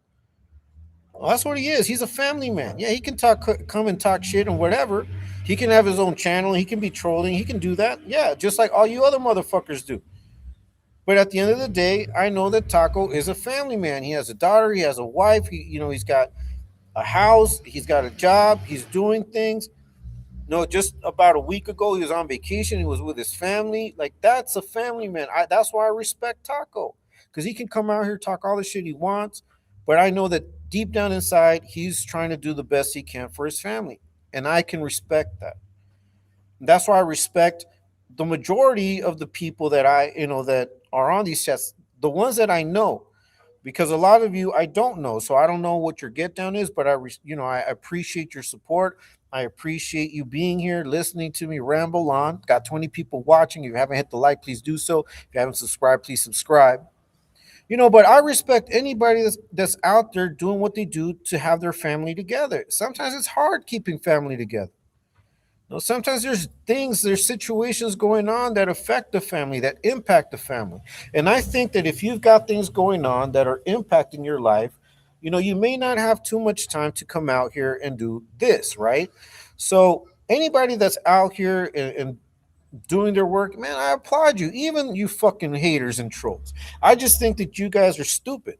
Well, that's what he is. He's a family man. Yeah, he can come and talk shit and whatever. He can have his own channel. He can be trolling. He can do that. Yeah, just like all you other motherfuckers do. But at the end of the day, I know that Taco is a family man. He has a daughter. He has a wife. He's got a house. He's got a job. He's doing things. No, just about a week ago, he was on vacation. He was with his family. Like, that's a family man. That's why I respect Taco, because he can come out here, talk all the shit he wants. But I know that deep down inside, he's trying to do the best he can for his family. And I can respect that. That's why I respect the majority of the people that that are on these chats, the ones that I know, because a lot of you I don't know. So I don't know what your get down is, but I appreciate your support. I appreciate you being here, listening to me ramble on. Got 20 people watching. If you haven't hit the like, please do so. If you haven't subscribed, please subscribe. But I respect anybody that's out there doing what they do to have their family together. Sometimes it's hard keeping family together. Sometimes there's situations going on that affect the family, that impact the family. And I think that if you've got things going on that are impacting your life, you may not have too much time to come out here and do this, right? So anybody that's out here and doing their work, man, I applaud you. Even you fucking haters and trolls. I just think that you guys are stupid.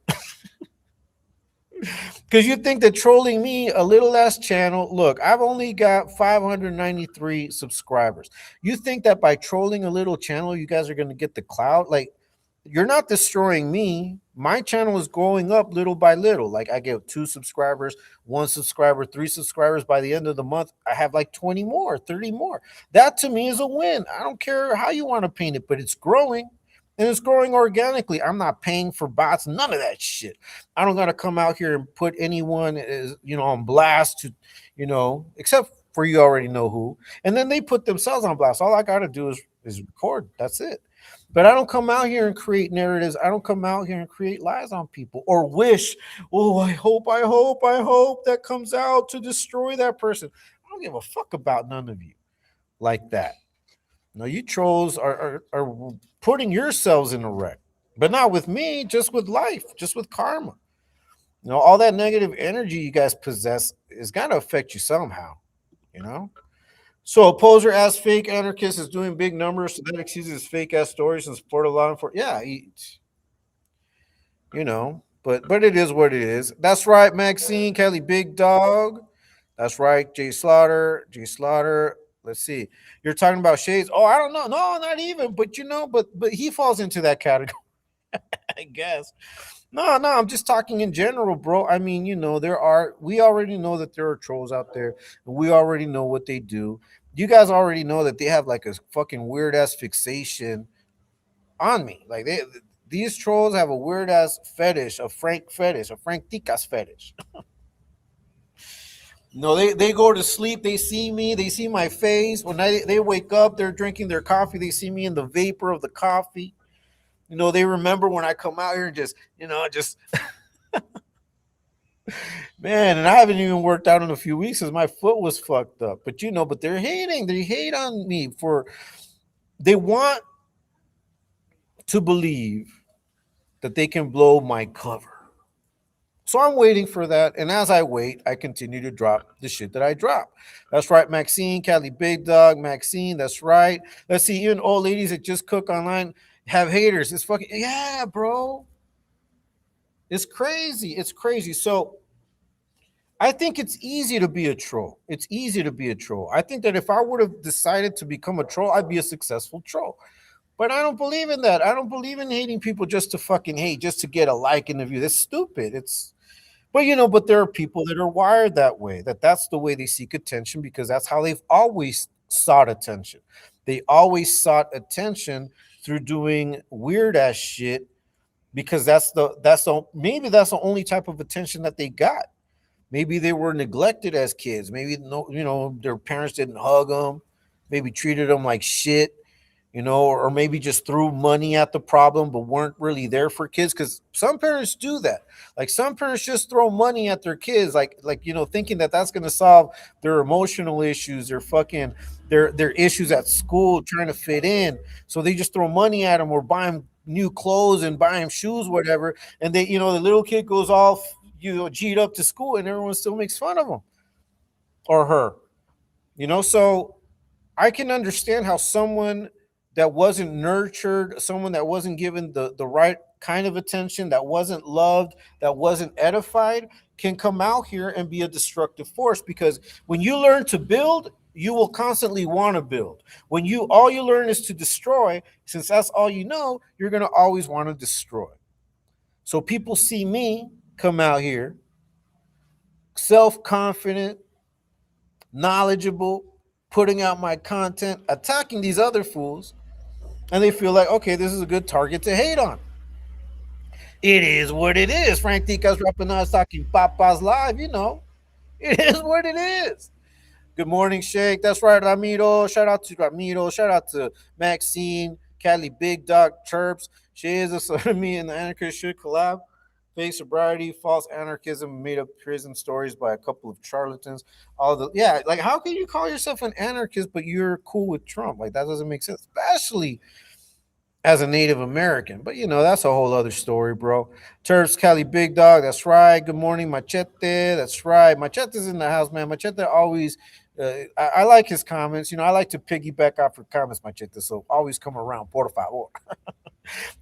Because you think that trolling me, a little ass channel, look, I've only got 593 subscribers. You think that by trolling a little channel, you guys are going to get the clout? Like, you're not destroying me. My channel is growing up little by little. Like, I get 2 subscribers, 1 subscriber, 3 subscribers. By the end of the month, I have like 20 more, 30 more. That to me is a win. I don't care how you want to paint it, but it's growing. And it's growing organically. I'm not paying for bots, none of that shit. I don't got to come out here and put anyone on blast except for you already know who. And then they put themselves on blast. All I got to do is record. That's it. But I don't come out here and create narratives. I don't come out here and create lies on people or wish, oh, I hope that comes out to destroy that person. I don't give a fuck about none of you like that. No, you trolls are putting yourselves in a wreck, but not with me, just with life, just with karma. All that negative energy you guys possess is going to affect you somehow, So opposer as fake anarchist is doing big numbers, so that excuses fake ass stories and support a lot of yeah, but it is what it is. That's right, Maxine, Kelly, Big Dog. That's right, Jay Slaughter. Let's see. You're talking about Shades. Oh, I don't know. No, not even. But but he falls into that category, I guess. No, I'm just talking in general, bro. I mean, we already know that there are trolls out there, and we already know what they do. You guys already know that they have like a fucking weird ass fixation on me. Like these trolls have a weird ass fetish, a Frank Tica's fetish. No, they go to sleep. They see me. They see my face. When they wake up, they're drinking their coffee. They see me in the vapor of the coffee. They remember when I come out here and just man. And I haven't even worked out in a few weeks because my foot was fucked up. But but they're hating. They hate on me they want to believe that they can blow my cover. So I'm waiting for that. And as I wait, I continue to drop the shit that I drop. That's right, Maxine, Cali Big Dog, Maxine. That's right. Let's see, even old ladies that just cook online have haters. It's fucking, yeah, bro. It's crazy. It's crazy. So I think it's easy to be a troll. It's easy to be a troll. I think that if I would have decided to become a troll, I'd be a successful troll. But I don't believe in that. I don't believe in hating people just to fucking hate, just to get a like in the view. That's stupid. It's but but there are people that are wired that way. That's the way they seek attention because that's how they've always sought attention. They always sought attention through doing weird ass shit because that's the maybe that's the only type of attention that they got. Maybe they were neglected as kids. Maybe no, their parents didn't hug them. Maybe treated them like shit, or maybe just threw money at the problem but weren't really there for kids. Because some parents do that. Like some parents just throw money at their kids, thinking that that's going to solve their emotional issues, their issues at school, trying to fit in. So they just throw money at them or buy them new clothes and buy them shoes, whatever. And the little kid goes off, G'd up to school, and everyone still makes fun of him or her. So I can understand how someone that wasn't nurtured, someone that wasn't given the right kind of attention, that wasn't loved, that wasn't edified, can come out here and be a destructive force. Because when you learn to build, you will constantly want to build. When all you learn is to destroy, since that's all you know, you're going to always want to destroy. So people see me come out here self-confident, knowledgeable, putting out my content, attacking these other fools, and they feel like, okay, this is a good target to hate on. It is what it is. Frank Ticas Rapinas talking Papas Live, It is what it is. Good morning, Shake. That's right, Ramiro. Shout out to Ramiro. Shout out to Maxine, Cali Big Dog, Chirps. She is a sodomy and the anarchist should collab. Fake sobriety, false anarchism, made up prison stories by a couple of charlatans. How can you call yourself an anarchist but you're cool with Trump? Like that doesn't make sense, especially as a Native American. But that's a whole other story, bro. Terps Cali Big Dog, that's right. Good morning, Machete. That's right. Machete's in the house, man. Machete always I like his comments. I like to piggyback off your comments, Machete. So always come around, por favor.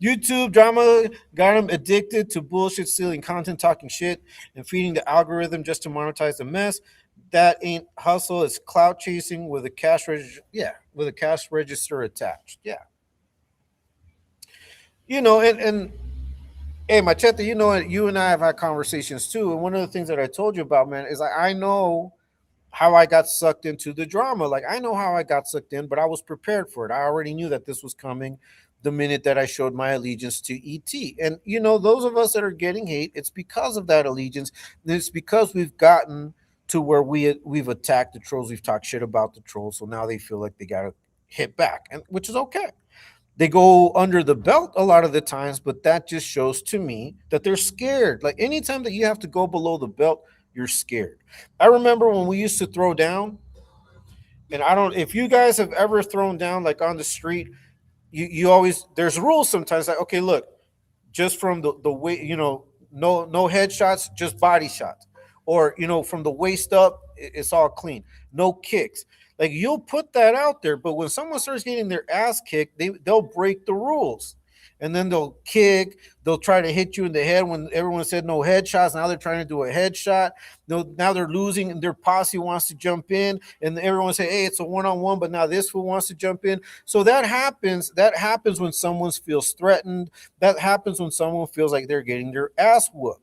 YouTube drama got him addicted to bullshit, stealing content, talking shit, and feeding the algorithm just to monetize the mess. That ain't hustle. It's clout chasing with a cash register. Yeah, with a cash register attached. Yeah. And hey, Machete, you and I have had conversations too. And one of the things that I told you about, man, is I know how I got sucked into the drama. Like I know how I got sucked in, but I was prepared for it. I already knew that this was coming the minute that I showed my allegiance to ET. And those of us that are getting hate, it's because of that allegiance. It's because we've gotten to where we've attacked the trolls, we've talked shit about the trolls, so now they feel like they gotta hit back, and which is okay. They go under the belt a lot of the times, but that just shows to me that they're scared. Like anytime that you have to go below the belt, you're scared. I remember when we used to throw down, and I don't, if you guys have ever thrown down like on the street, you always, there's rules sometimes like, okay, look, just from the way, no headshots, just body shots. Or, from the waist up, it's all clean. No kicks. Like you'll put that out there, but when someone starts getting their ass kicked, they'll break the rules. And then they'll kick, they'll try to hit you in the head when everyone said no headshots. Now they're trying to do a headshot. Now they're losing and their posse wants to jump in and everyone say, hey, it's a one-on-one, but now this fool wants to jump in. So that happens when someone feels threatened. That happens when someone feels like they're getting their ass whooped.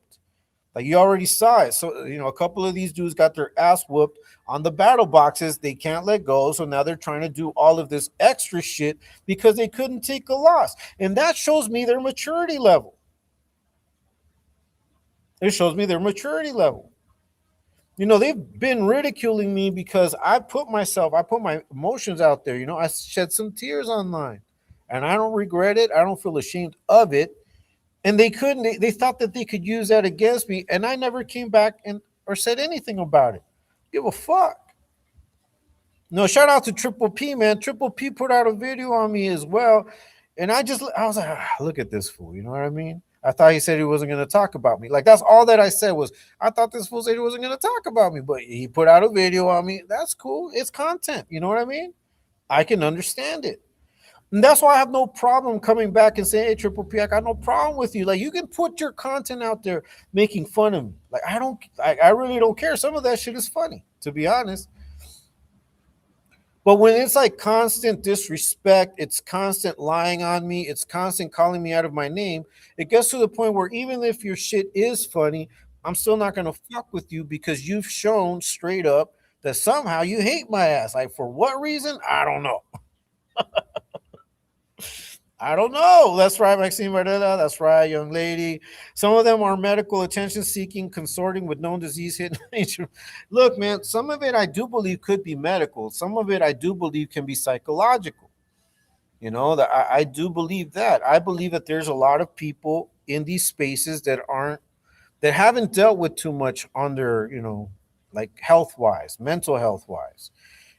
Like you already saw it. So, a couple of these dudes got their ass whooped on the battle boxes. They can't let go. So now they're trying to do all of this extra shit because they couldn't take a loss. And that shows me their maturity level. It shows me their maturity level. They've been ridiculing me because I put my emotions out there. I shed some tears online and I don't regret it. I don't feel ashamed of it. And they thought that they could use that against me. And I never came back or said anything about it. Give a fuck. No, shout out to Triple P, man. Triple P put out a video on me as well. And I was like, look at this fool. You know what I mean? I thought he said he wasn't going to talk about me. Like, that's all that I said was, I thought this fool said he wasn't going to talk about me, but he put out a video on me. That's cool. It's content. You know what I mean? I can understand it. And that's why I have no problem coming back and saying, hey, Triple P, I got no problem with you. Like, you can put your content out there making fun of me. Like, I really don't care. Some of that shit is funny, to be honest. But when it's like constant disrespect, it's constant lying on me, it's constant calling me out of my name, it gets to the point where even if your shit is funny, I'm still not going to fuck with you because you've shown straight up that somehow you hate my ass. Like, for what reason? I don't know. I don't know. That's right, Maxine Varela. That's right, young lady. Some of them are medical attention seeking, consorting with known disease hidden nature. Look, man, some of it I do believe could be medical. Some of it I do believe can be psychological. You know, that I do believe that. I believe that there's a lot of people in these spaces that haven't dealt with too much on their, like health wise, mental health wise.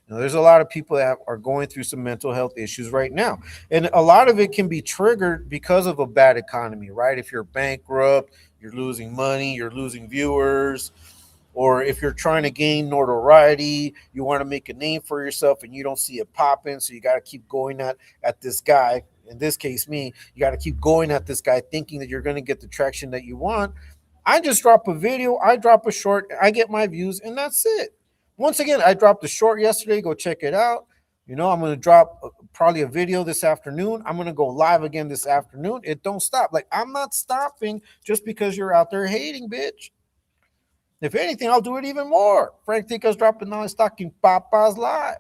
There's a lot of people that are going through some mental health issues right now. And a lot of it can be triggered because of a bad economy, right? If you're bankrupt, you're losing money, you're losing viewers, or if you're trying to gain notoriety, you want to make a name for yourself and you don't see it popping. So you got to keep going at this guy. In this case, me, you got to keep going at this guy thinking that you're going to get the traction that you want. I just drop a video, I drop a short, I get my views, and that's it. Once again, I dropped a short yesterday. Go check it out. I'm going to drop probably a video this afternoon. I'm going to go live again this afternoon. It don't stop. Like, I'm not stopping just because you're out there hating, bitch. If anything, I'll do it even more. Frank Tica's dropping on Talkin Papas live.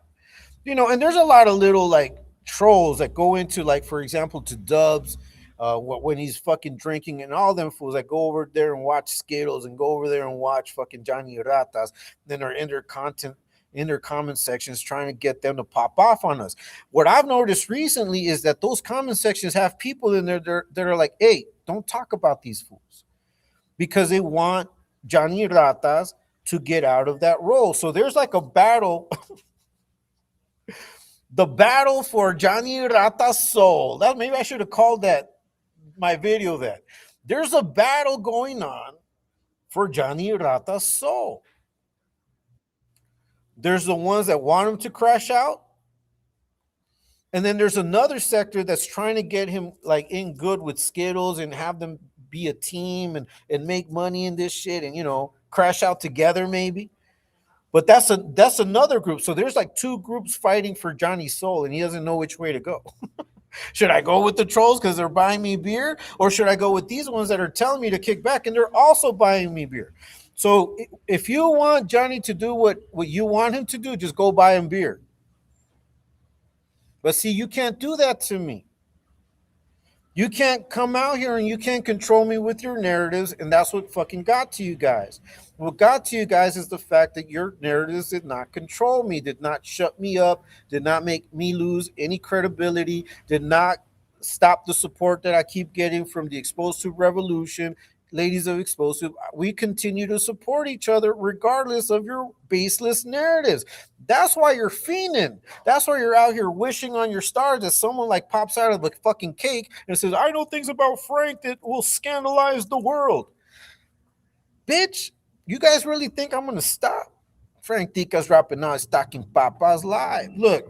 And there's a lot of little like trolls that go into, like, for example, to Dubs, when he's fucking drinking, and all them fools that go over there and watch Skittles and go over there and watch fucking Johnny Ratas, then are in their comment sections trying to get them to pop off on us. What I've noticed recently is that those comment sections have people in there that are like, hey, don't talk about these fools, because they want Johnny Ratas to get out of that role. So there's like a battle. The battle for Johnny Rata's soul. That, maybe I should have called that my video that. There's a battle going on for Johnny Rata's soul. There's the ones that want him to crash out. And then there's another sector that's trying to get him like in good with Skittles and have them be a team and make money in this shit and, crash out together maybe. But that's another group. So there's like two groups fighting for Johnny's soul, and he doesn't know which way to go. Should I go with the trolls because they're buying me beer, or should I go with these ones that are telling me to kick back and they're also buying me beer? So if you want Johnny to do what you want him to do, just go buy him beer. But see, you can't do that to me. You can't come out here and you can't control me with your narratives, and that's what fucking got to you guys. What got to you guys is the fact that your narratives did not control me, did not shut me up, did not make me lose any credibility, did not stop the support that I keep getting from the Exposed to Revolution, ladies of Explosive. We continue to support each other regardless of your baseless narratives. That's why you're fiending. That's why you're out here wishing on your stars that someone like pops out of the fucking cake and says, I know things about Frank that will scandalize the world. Bitch, you guys really think I'm going to stop? Frank Tica's dropping on Talkin Papas live. Look,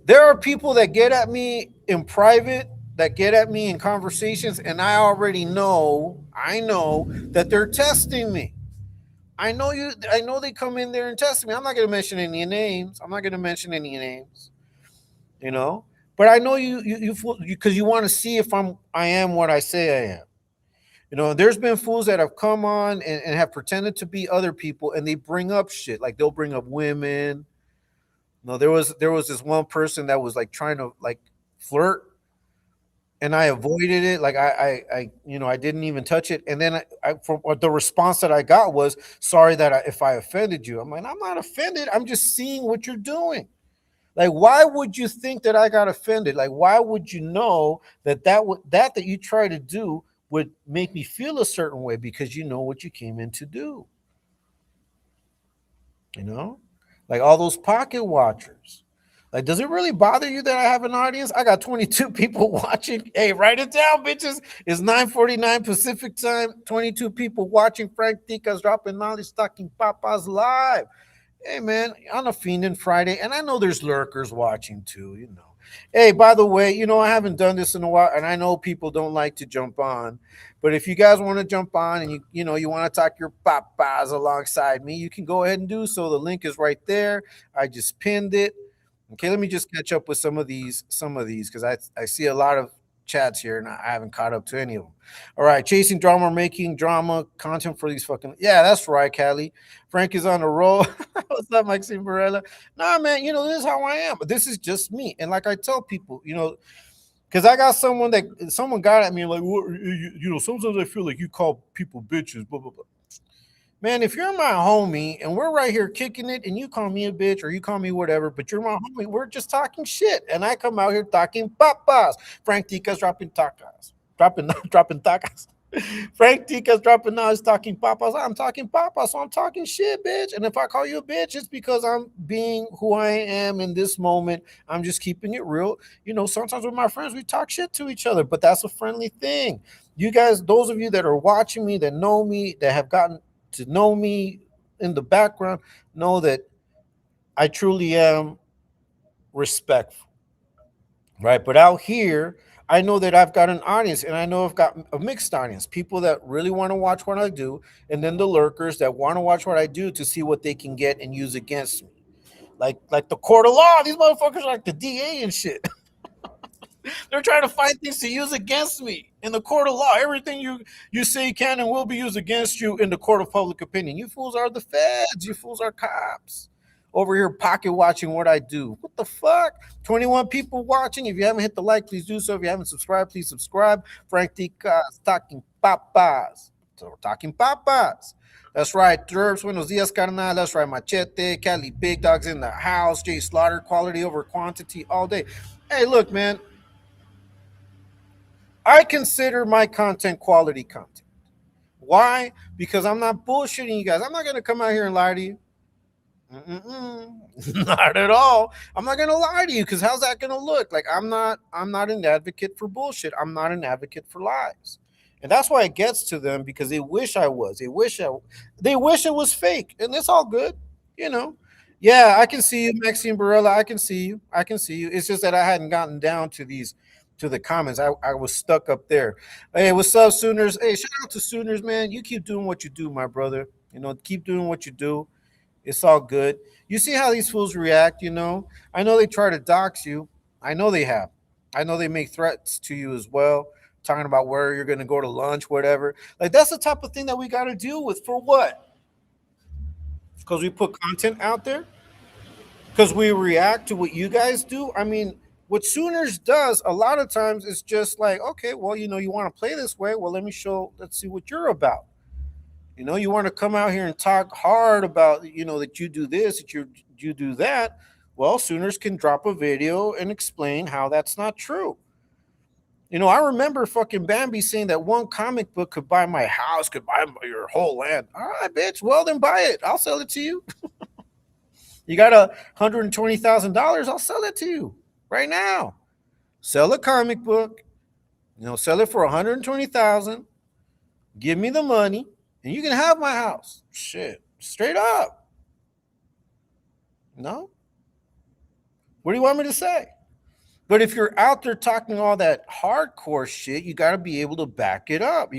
there are people that get at me in private, that get at me in conversations, and I know that they're testing me. I know they come in there and test me. I'm not going to mention any names. But I know you because you want to see if I am what I say I am. There's been fools that have come on and have pretended to be other people, and they bring up shit. Like, they'll bring up women. There was this one person that was like trying to like flirt, and I avoided it. Like, I didn't even touch it. And then from the response that I got was, sorry that if I offended you. I'm like, I'm not offended. I'm just seeing what you're doing. Like, why would you think that I got offended? Like, why would you know that you try to do would make me feel a certain way, because you know what you came in to do? Like all those pocket watchers. Like, does it really bother you that I have an audience? I got 22 people watching. Hey, write it down, bitches. It's 9:49 Pacific time. 22 people watching. Frank Ticas dropping knowledge, talking papas live. Hey, man, on a Fiendin Friday, and I know there's lurkers watching too. Hey, by the way, I haven't done this in a while, and I know people don't like to jump on, but if you guys want to jump on and you want to talk your papas alongside me, you can go ahead and do so. The link is right there. I just pinned it. Okay, let me just catch up with some of these because I see a lot of chats here and I haven't caught up to any of them. All right, chasing drama, making drama content for these fucking, yeah, that's right, Callie. Frank is on the roll. What's up, Maxine Varela? Nah, man, this is how I am. This is just me, and like I tell people, because I got someone got at me like, what, sometimes I feel like you call people bitches, blah blah blah. Man, if you're my homie and we're right here kicking it and you call me a bitch or you call me whatever, but you're my homie, we're just talking shit. And I come out here talking papas. Frank Ticas dropping tacos. Dropping tacos. Frank Ticas dropping knowledge, talking papas. I'm talking papas, so I'm talking shit, bitch. And if I call you a bitch, it's because I'm being who I am in this moment. I'm just keeping it real. Sometimes with my friends, we talk shit to each other, but that's a friendly thing. You guys, those of you that are watching me, that know me, that have gotten to know me in the background, know that I truly am respectful, right? But out here, I know that I've got an audience, and I know I've got a mixed audience, people that really want to watch what I do, and then the lurkers that want to watch what I do to see what they can get and use against me. Like the court of law, these motherfuckers are like the DA and shit. They're trying to find things to use against me in the court of law. Everything you say can and will be used against you in the court of public opinion. You fools are the feds. You fools are cops. Over here pocket watching what I do. What the fuck? 21 people watching. If you haven't hit the like, please do so. If you haven't subscribed, please subscribe. Frank Ticas, talking papas. So we're talking papas. That's right. Derbs, buenos dias, carnal. That's right. Machete, Cali Big Dogs in the house. Jay Slaughter, quality over quantity all day. Hey, look, man. I consider my content quality content. Why? Because I'm not bullshitting you guys. I'm not going to come out here and lie to you. Not at all. I'm not going to lie to you because how's that going to look? Like I'm not an advocate for bullshit. I'm not an advocate for lies. And that's why it gets to them because they wish I was. They wish it was fake. And it's all good, Yeah, I can see you, Maxine Barella. I can see you. It's just that I hadn't gotten down to the comments. I was stuck up there. Hey, what's up, Sooners? Hey, shout out to Sooners, man. You keep doing what you do, my brother. Keep doing what you do. It's all good. You see how these fools react, I know they try to dox you. I know they have. I know they make threats to you as well, talking about where you're going to go to lunch, whatever. Like, that's the type of thing that we got to deal with. For what? Because we put content out there? Because we react to what you guys do? I mean, what Sooners does a lot of times is just like, okay, well, you want to play this way. Well, let's see what you're about. You want to come out here and talk hard about, that you do this, that you do that. Well, Sooners can drop a video and explain how that's not true. I remember fucking Bambi saying that one comic book could buy my house, could buy your whole land. All right, bitch. Well, then buy it. I'll sell it to you. You got $120,000. I'll sell it to you right now. Sell a comic book. Sell it for $120,000. Give me the money. And you can have my house. Shit. Straight up. No? What do you want me to say? But if you're out there talking all that hardcore shit, you got to be able to back it up.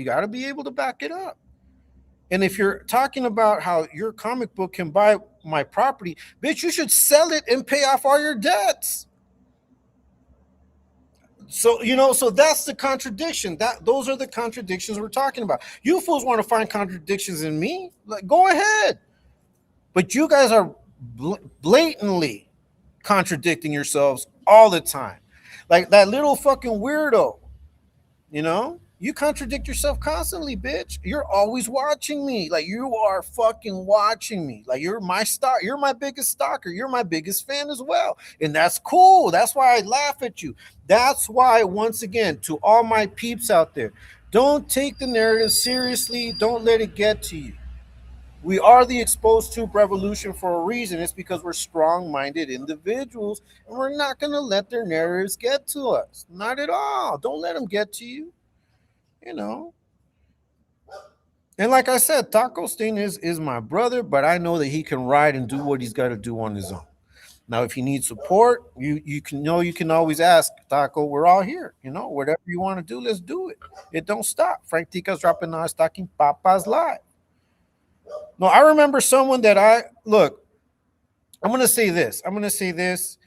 And if you're talking about how your comic book can buy my property, bitch, you should sell it and pay off all your debts. So, so that's the contradiction. Those are the contradictions we're talking about. You fools want to find contradictions in me? Like, go ahead. But you guys are blatantly contradicting yourselves all the time. Like that little fucking weirdo, you contradict yourself constantly, bitch. You're always watching me. Like, you are fucking watching me. Like, you're my star. You're my biggest stalker. You're my biggest fan as well. And that's cool. That's why I laugh at you. That's why, once again, to all my peeps out there, don't take the narrative seriously. Don't let it get to you. We are the exposed tube revolution for a reason. It's because we're strong-minded individuals, and we're not going to let their narratives get to us. Not at all. Don't let them get to you. You know. And like I said, Taco Stain is my brother, but I know that he can ride and do what he's got to do on his own. Now, if you need support, you can know you can always ask Taco. We're all here. You know, whatever you want to do, let's do it. It don't stop. Frank Tica's dropping now. Talking Papas live. No, I remember someone that I look. I'm gonna say this. I'm gonna say this.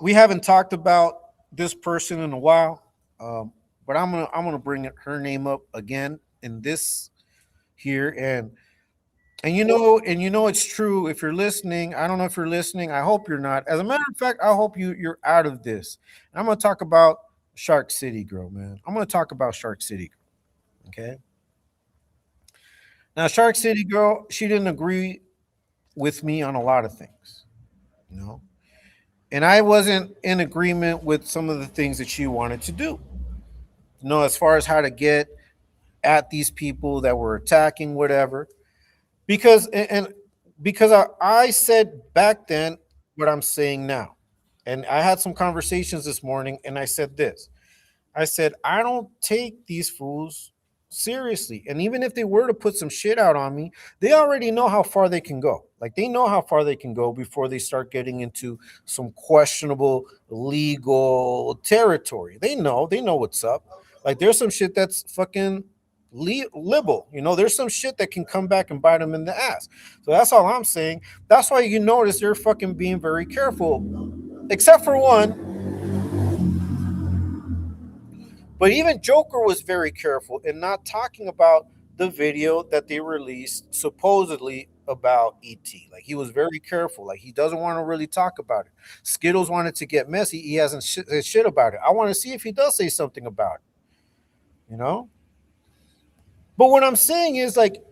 We haven't talked about this person in a while, but I'm gonna bring her name up again in this here, and you know it's true. If you're listening, I don't know if you're listening. I hope you're not. As a matter of fact, I hope you're out of this. And I'm gonna talk about Shark City Girl, man. I'm gonna talk about Shark City Girl. Okay. Now, Shark City Girl, she didn't agree with me on a lot of things, you know, and I wasn't in agreement with some of the things that she wanted to do. You know, as far as how to get at these people that were attacking, whatever. And because I said back then what I'm saying now. And I had some conversations this morning and I said this. I said, I don't take these fools seriously. And even if they were to put some shit out on me, they already know how far they can go. Like they know how far they can go before they start getting into some questionable legal territory. They know what's up. Like there's some shit that's fucking libel. You know, there's some shit that can come back and bite them in the ass. So that's all I'm saying. That's why you notice they're fucking being very careful. Except for one, but even Joker was very careful in not talking about the video that they released supposedly about ET. Like he was very careful. Like he doesn't want to really talk about it. Skittles wanted to get messy. He hasn't said shit about it. I want to see if he does say something about it. You know? But what I'm saying is like,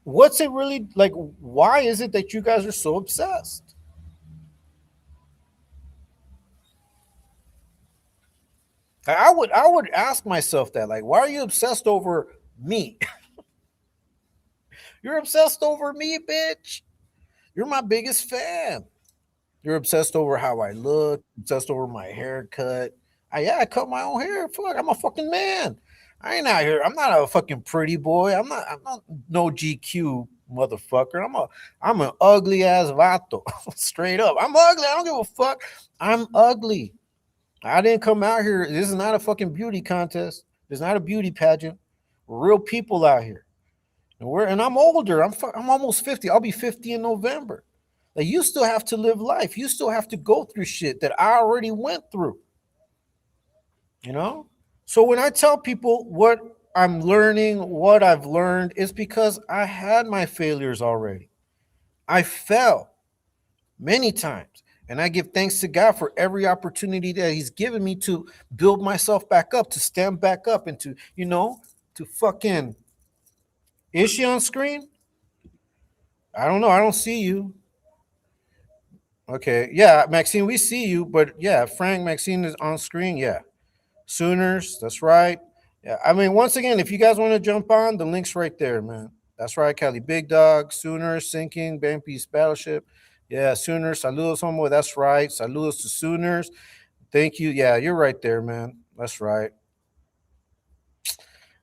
what's it really like? Why is it that you guys are so obsessed? I would ask myself that. Like, why are you obsessed over me? You're obsessed over me, bitch. You're my biggest fan. You're obsessed over how I look, obsessed over my haircut. I cut my own hair. Fuck, I'm a fucking man. I ain't out here. I'm not a fucking pretty boy. I'm not no GQ motherfucker. I'm an ugly ass vato. Straight up. I'm ugly. I don't give a fuck. I'm ugly. I didn't come out here. This is not a fucking beauty contest. It's not a beauty pageant. We're real people out here. And I'm older. I'm almost 50. I'll be 50 in November. Like you still have to live life. You still have to go through shit that I already went through. You know? So when I tell people what I'm learning, what I've learned, it's because I had my failures already. I fell many times. And I give thanks to God for every opportunity that He's given me to build myself back up, to stand back up, and to, to fucking. Is she on screen? I don't know. I don't see you. Okay. Yeah, Maxine, we see you, but yeah, Frank, Maxine is on screen. Yeah. Sooners, that's right. Yeah. I mean, once again, if you guys want to jump on, the link's right there, man. That's right, Kelly. Big Dog, Sooners, Sinking, Bampi's Battleship. Yeah, Sooners, saludos, homeboy. That's right. Saludos to Sooners. Thank you. Yeah, you're right there, man. That's right.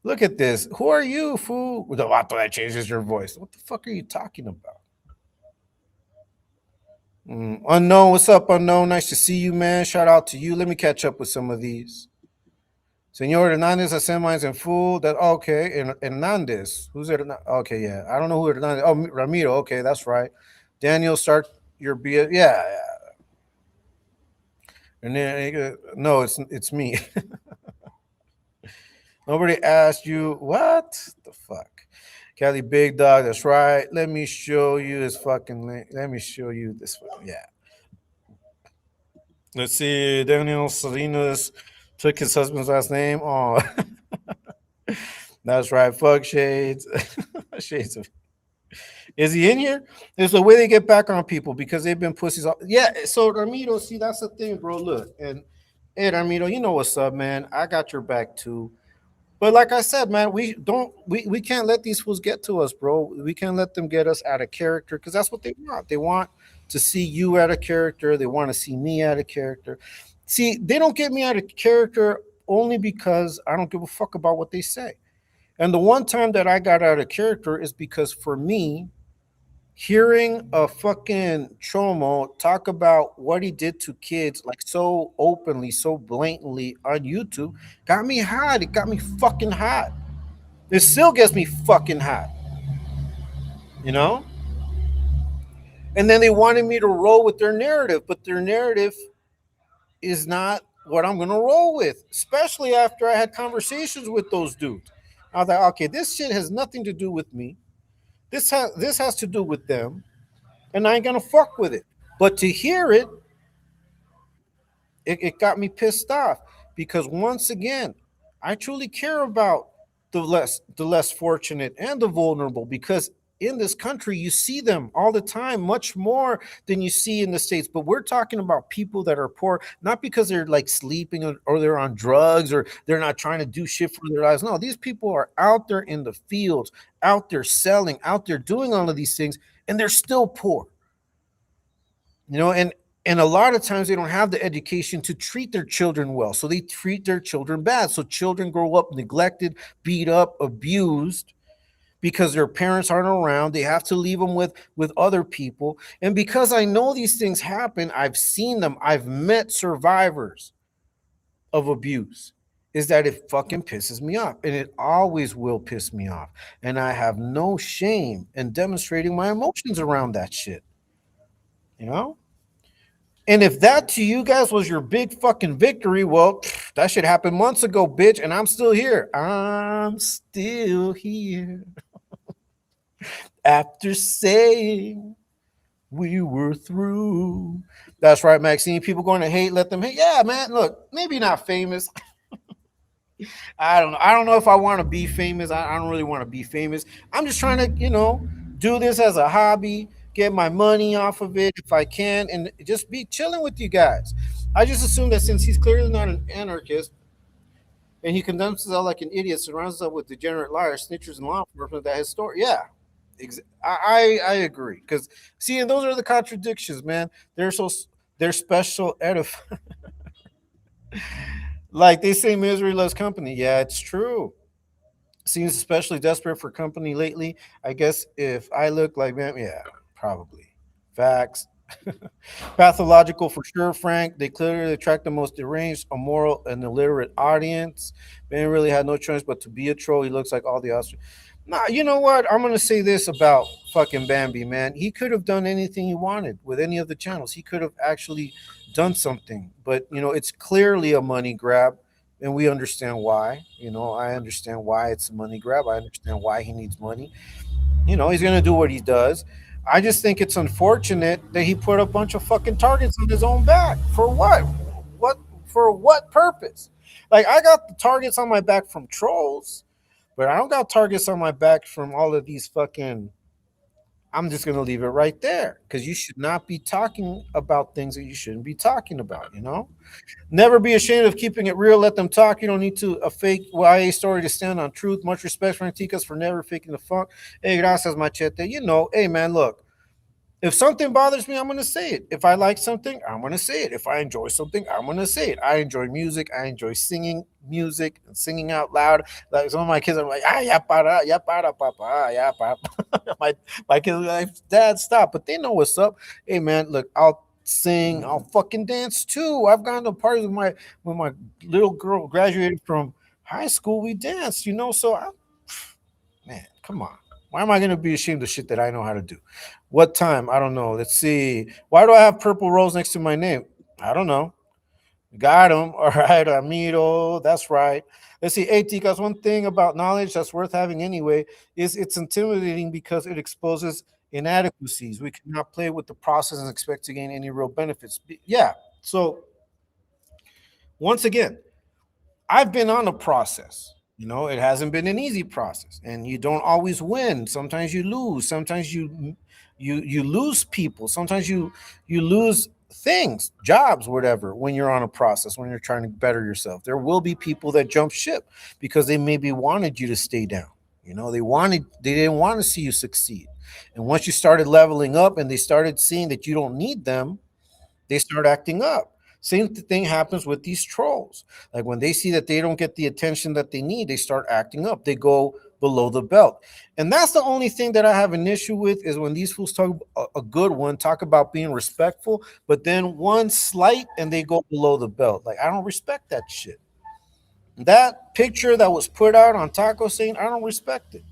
Look at this. Who are you, fool? The vato that changes your voice. What the fuck are you talking about? Unknown, what's up, Unknown? Nice to see you, man. Shout out to you. Let me catch up with some of these. Senor Hernandez, Asemines and Fool. That okay. And Hernandez. Who's it? Okay, yeah. I don't know who Hernandez. Oh, Ramiro. Okay, that's right. Daniel, start your BS. Yeah. And then no, it's me. Nobody asked you what the fuck. Kelly Big Dog, that's right. Let me show you this fucking link. Let me show you this. Yeah. Let's see. Daniel Salinas took his husband's last name. Oh, that's right. Fuck Shades. Shades of. Is he in here? It's the way they get back on people because they've been pussies. Yeah. So Ramiro, see, that's the thing, bro. Look, and hey, Ramiro, you know what's up, man. I got your back too. But like I said, man, we can't let these fools get to us, bro. We can't let them get us out of character because that's what they want. They want to see you out of character. They want to see me out of character. See, they don't get me out of character only because I don't give a fuck about what they say. And the one time that I got out of character is because for me, hearing a fucking chomo talk about what he did to kids like so openly, so blatantly on YouTube got me hot. It got me fucking hot. It still gets me fucking hot, you know? And then they wanted me to roll with their narrative, but their narrative is not what I'm gonna roll with, especially after I had conversations with those dudes. I was like, okay, this shit has nothing to do with me. This has to do with them, and I ain't gonna fuck with it. But to hear it, it got me pissed off because once again, I truly care about the less fortunate and the vulnerable because in this country you see them all the time much more than you see in the states, but we're talking about people that are poor not because they're like sleeping or they're on drugs or they're not trying to do shit for their lives. No, these people are out there in the fields, out there selling, out there doing all of these things, and they're still poor, and a lot of times they don't have the education to treat their children well, so they treat their children bad, so children grow up neglected, beat up, abused because their parents aren't around. They have to leave them with other people, and because I know these things happen, I've seen them, I've met survivors of abuse, is that it fucking pisses me off, and it always will piss me off, and I have no shame in demonstrating my emotions around that shit, you know. And if that to you guys was your big fucking victory, well, that shit happened months ago, bitch, and I'm still here. I'm still here after saying we were through. That's right, Maxine. People going to hate, let them hate. Yeah, man. Look, maybe not famous. I don't know. I don't know if I want to be famous. I don't really want to be famous. I'm just trying to, do this as a hobby, get my money off of it if I can, and just be chilling with you guys. I just assume that since he's clearly not an anarchist and he condemns himself like an idiot, surrounds himself with degenerate liars, snitchers, and law enforcement, that his story, yeah, I agree. Because see, and those are the contradictions, man. They're special edifying. Like they say, misery loves company. Yeah, it's true. Seems especially desperate for company lately. I guess if I look like them, yeah, probably. Facts. Pathological for sure, Frank. They clearly attract the most deranged, immoral, and illiterate audience. Ben really had no choice but to be a troll. He looks like all the Austrians. Nah, you know what? I'm gonna say this about fucking Bambi, man. He could have done anything he wanted with any of the channels. He could have actually done something, but it's clearly a money grab, and we understand why. I understand why it's a money grab. I understand why he needs money. He's gonna do what he does. I just think it's unfortunate that he put a bunch of fucking targets on his own back. For what? What for what purpose? Like I got the targets on my back from trolls, but I don't got targets on my back from all of these fucking. I'm just gonna leave it right there because you should not be talking about things that you shouldn't be talking about. Never be ashamed of keeping it real. Let them talk. You don't need to a fake YA story to stand on truth. Much respect for Anticas for never faking the funk. Hey, gracias, machete. Hey, man, look. If something bothers me, I'm going to say it. If I like something, I'm going to say it. If I enjoy something, I'm going to say it. I enjoy music. I enjoy singing music and singing out loud. Like some of my kids are like, ya para, papa, ya papa. my kids are like, Dad, stop. But they know what's up. Hey, man, look, I'll sing. I'll fucking dance too. I've gone to parties with my little girl graduated from high school. We danced, So, man, come on. Why am I going to be ashamed of shit that I know how to do? What time? I don't know. Let's see. Why do I have purple rose next to my name? I don't know. Got him. All right, amigo. That's right. Let's see. Hey, Ticas, one thing about knowledge that's worth having anyway is it's intimidating because it exposes inadequacies. We cannot play with the process and expect to gain any real benefits. Yeah. So, once again, I've been on a process. It hasn't been an easy process, and you don't always win. Sometimes you lose. Sometimes you lose people. Sometimes you lose things, jobs, whatever, when you're on a process, when you're trying to better yourself. There will be people that jump ship because they maybe wanted you to stay down. They didn't want to see you succeed. And once you started leveling up and they started seeing that you don't need them, they start acting up. Same thing happens with these trolls. Like when they see that they don't get the attention that they need, they start acting up. They go below the belt. And that's the only thing that I have an issue with is when these fools talk a good one, talk about being respectful, but then one slight and they go below the belt. Like I don't respect that shit. That picture that was put out on Taco saying, I don't respect it.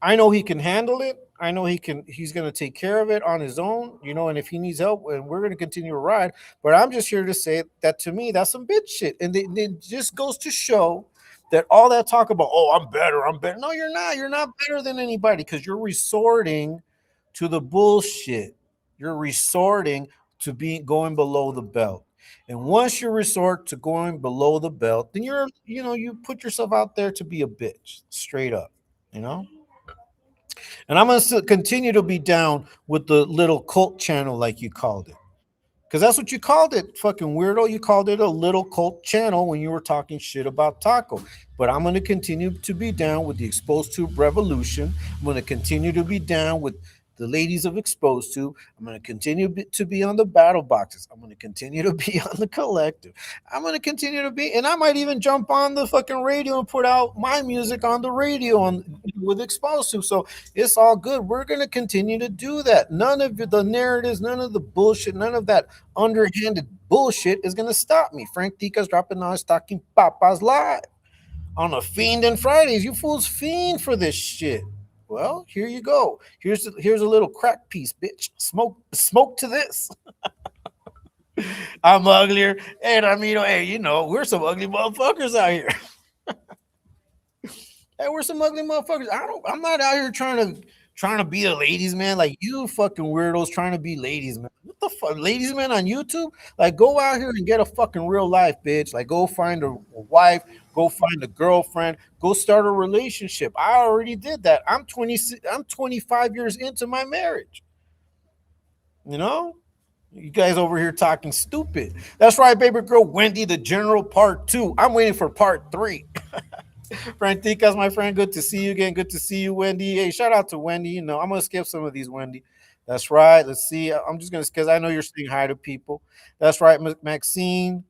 I know he can handle it. I know he's going to take care of it on his own, and if he needs help, and we're going to continue to ride. But I'm just here to say that to me, that's some bitch shit. And it just goes to show that all that talk about, oh, I'm better. No, you're not. You're not better than anybody because you're resorting to the bullshit. You're resorting to going below the belt. And once you resort to going below the belt, then you put yourself out there to be a bitch, straight up, And I'm going to continue to be down with the little cult channel, like you called it. Because that's what you called it, fucking weirdo. You called it a little cult channel when you were talking shit about Taco. But I'm going to continue to be down with the Exposed Tube Revolution. I'm going to continue to be down with the ladies of Exposed Tube. I'm going to continue to be on the battle boxes. I'm going to continue to be on the collective. I'm going to continue to be, and I might even jump on the fucking radio and put out my music on the radio with Exposed Tube. So it's all good. We're going to continue to do that. None of the narratives, none of the bullshit, none of that underhanded bullshit is going to stop me. Frank Ftdk's dropping knowledge, Talkin Papas live on a Fiendin Fridays. You fools fiend for this shit. Well, here you go. Here's a little crack piece, bitch. Smoke to this. I'm uglier. And hey, we're some ugly motherfuckers out here. Hey, we're some ugly motherfuckers. I'm not out here trying to be a ladies man like you fucking weirdos trying to be ladies man. What the fuck, ladies man on YouTube? Like, go out here and get a fucking real life, bitch. Like, go find a wife, go find a girlfriend, go start a relationship. I already did that. I'm 25 years into my marriage. You guys over here talking stupid. That's right, baby girl Wendy, the General Part 2. I'm waiting for Part 3. Frank Ftdk's my friend. Good to see you again. Good to see you, Wendy. Hey, shout out to Wendy. I'm going to skip some of these, Wendy. That's right. Let's see. I'm just going to, because I know you're saying hi to people. That's right, Maxine.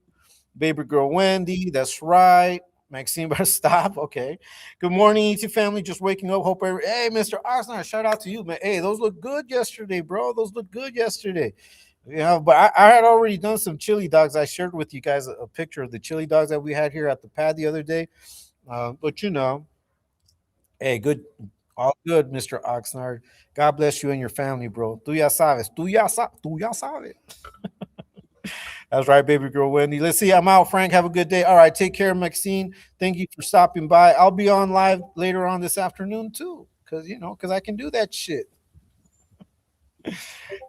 Baby girl Wendy. That's right. Maxine, better stop. Okay. Good morning, ET family. Just waking up. Hey, Mr. Oxnard, shout out to you, man. Hey, those look good yesterday, bro. Those look good yesterday. But I had already done some chili dogs. I shared with you guys a picture of the chili dogs that we had here at the pad the other day. But hey, good, all good, Mr. Oxnard. God bless you and your family, bro. Tú ya sabes. That's right, baby girl Wendy. Let's see. I'm out, Frank. Have a good day. All right, take care, Maxine. Thank you for stopping by. I'll be on live later on this afternoon too, because I can do that shit.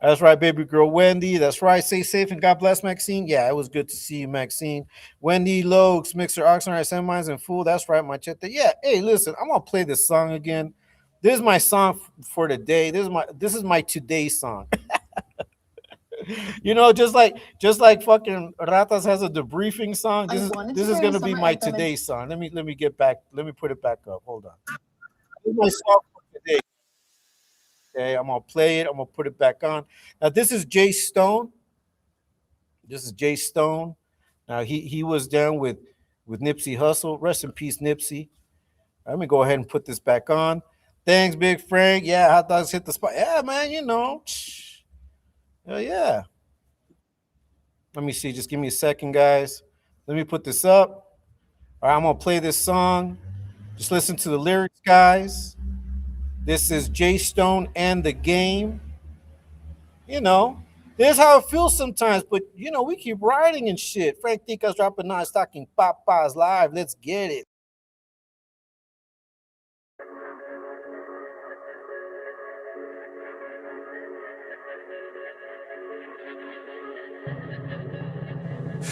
That's right, baby girl Wendy. That's right. Stay safe and God bless, Maxine. Yeah, it was good to see you, Maxine. Wendy, Lokes, Mixer, Oxnard, Semi and Fool. That's right, Machete. Yeah. Hey, listen, I'm gonna play this song again. This is my song for today. This is my today song. Just like fucking Ratas has a debriefing song. This is gonna be my today song. Let me get back. Let me put it back up. Hold on. This is my song for today. Okay, I'm gonna play it. I'm gonna put it back on. Now, this is Jay Stone. Now, he was down with Nipsey Hussle. Rest in peace, Nipsey. Let me go ahead and put this back on. Thanks, Big Frank. Yeah, hot dogs hit the spot. Yeah, man. Hell yeah. Let me see. Just give me a second, guys. Let me put this up. All right, I'm gonna play this song. Just listen to the lyrics, guys. This is Jay Stone and the Game. This is how it feels sometimes, but we keep riding and shit. Frank Ftdk's dropping knowledge, Talkin Papas live. Let's get it.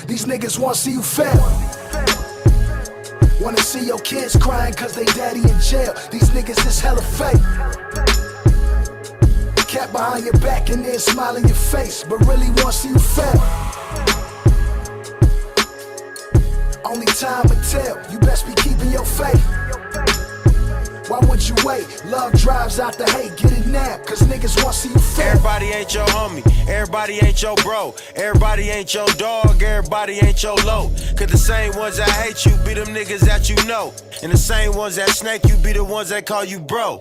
These niggas want to see you fail. Want to see your kids crying cause they daddy in jail. These niggas is hella fake. Cat behind your back and then smile in your face, but really want to see you fail. Only time will tell, you best be keeping your faith. Why would you wait? Love drives out the hate, get it now, cause niggas want to see you fail. Everybody ain't your homie, everybody ain't your bro, everybody ain't your dog, everybody ain't your low. Cause the same ones that hate you be them niggas that you know, and the same ones that snake you be the ones that call you bro.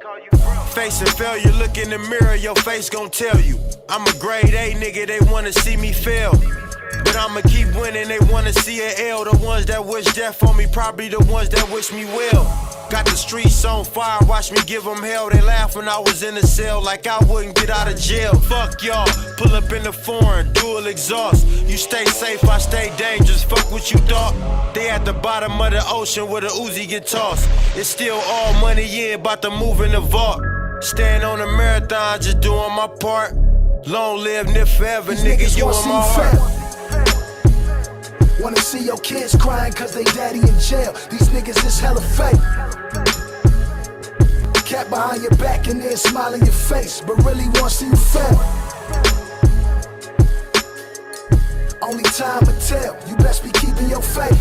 Facing failure, look in the mirror, your face gon' tell you I'm a grade A nigga, they wanna see me fail, but I'ma keep winning, they wanna see an L. The ones that wish death on me, probably the ones that wish me well. Got the streets on fire, watch me give them hell. They laugh when I was in the cell, like I wouldn't get out of jail. Fuck y'all, pull up in the foreign, dual exhaust. You stay safe, I stay dangerous, fuck what you thought. They at the bottom of the ocean where the Uzi get tossed. It's still all money, yeah, about to move in the vault. Staying on the marathon, just doing my part. Long live, live forever, nigga, you in my heart. Wanna see your kids crying cause they daddy in jail. These niggas is hella fake. Cat behind your back and then smile in your face, but really want to see you fail. Only time will tell, you best be keeping your faith.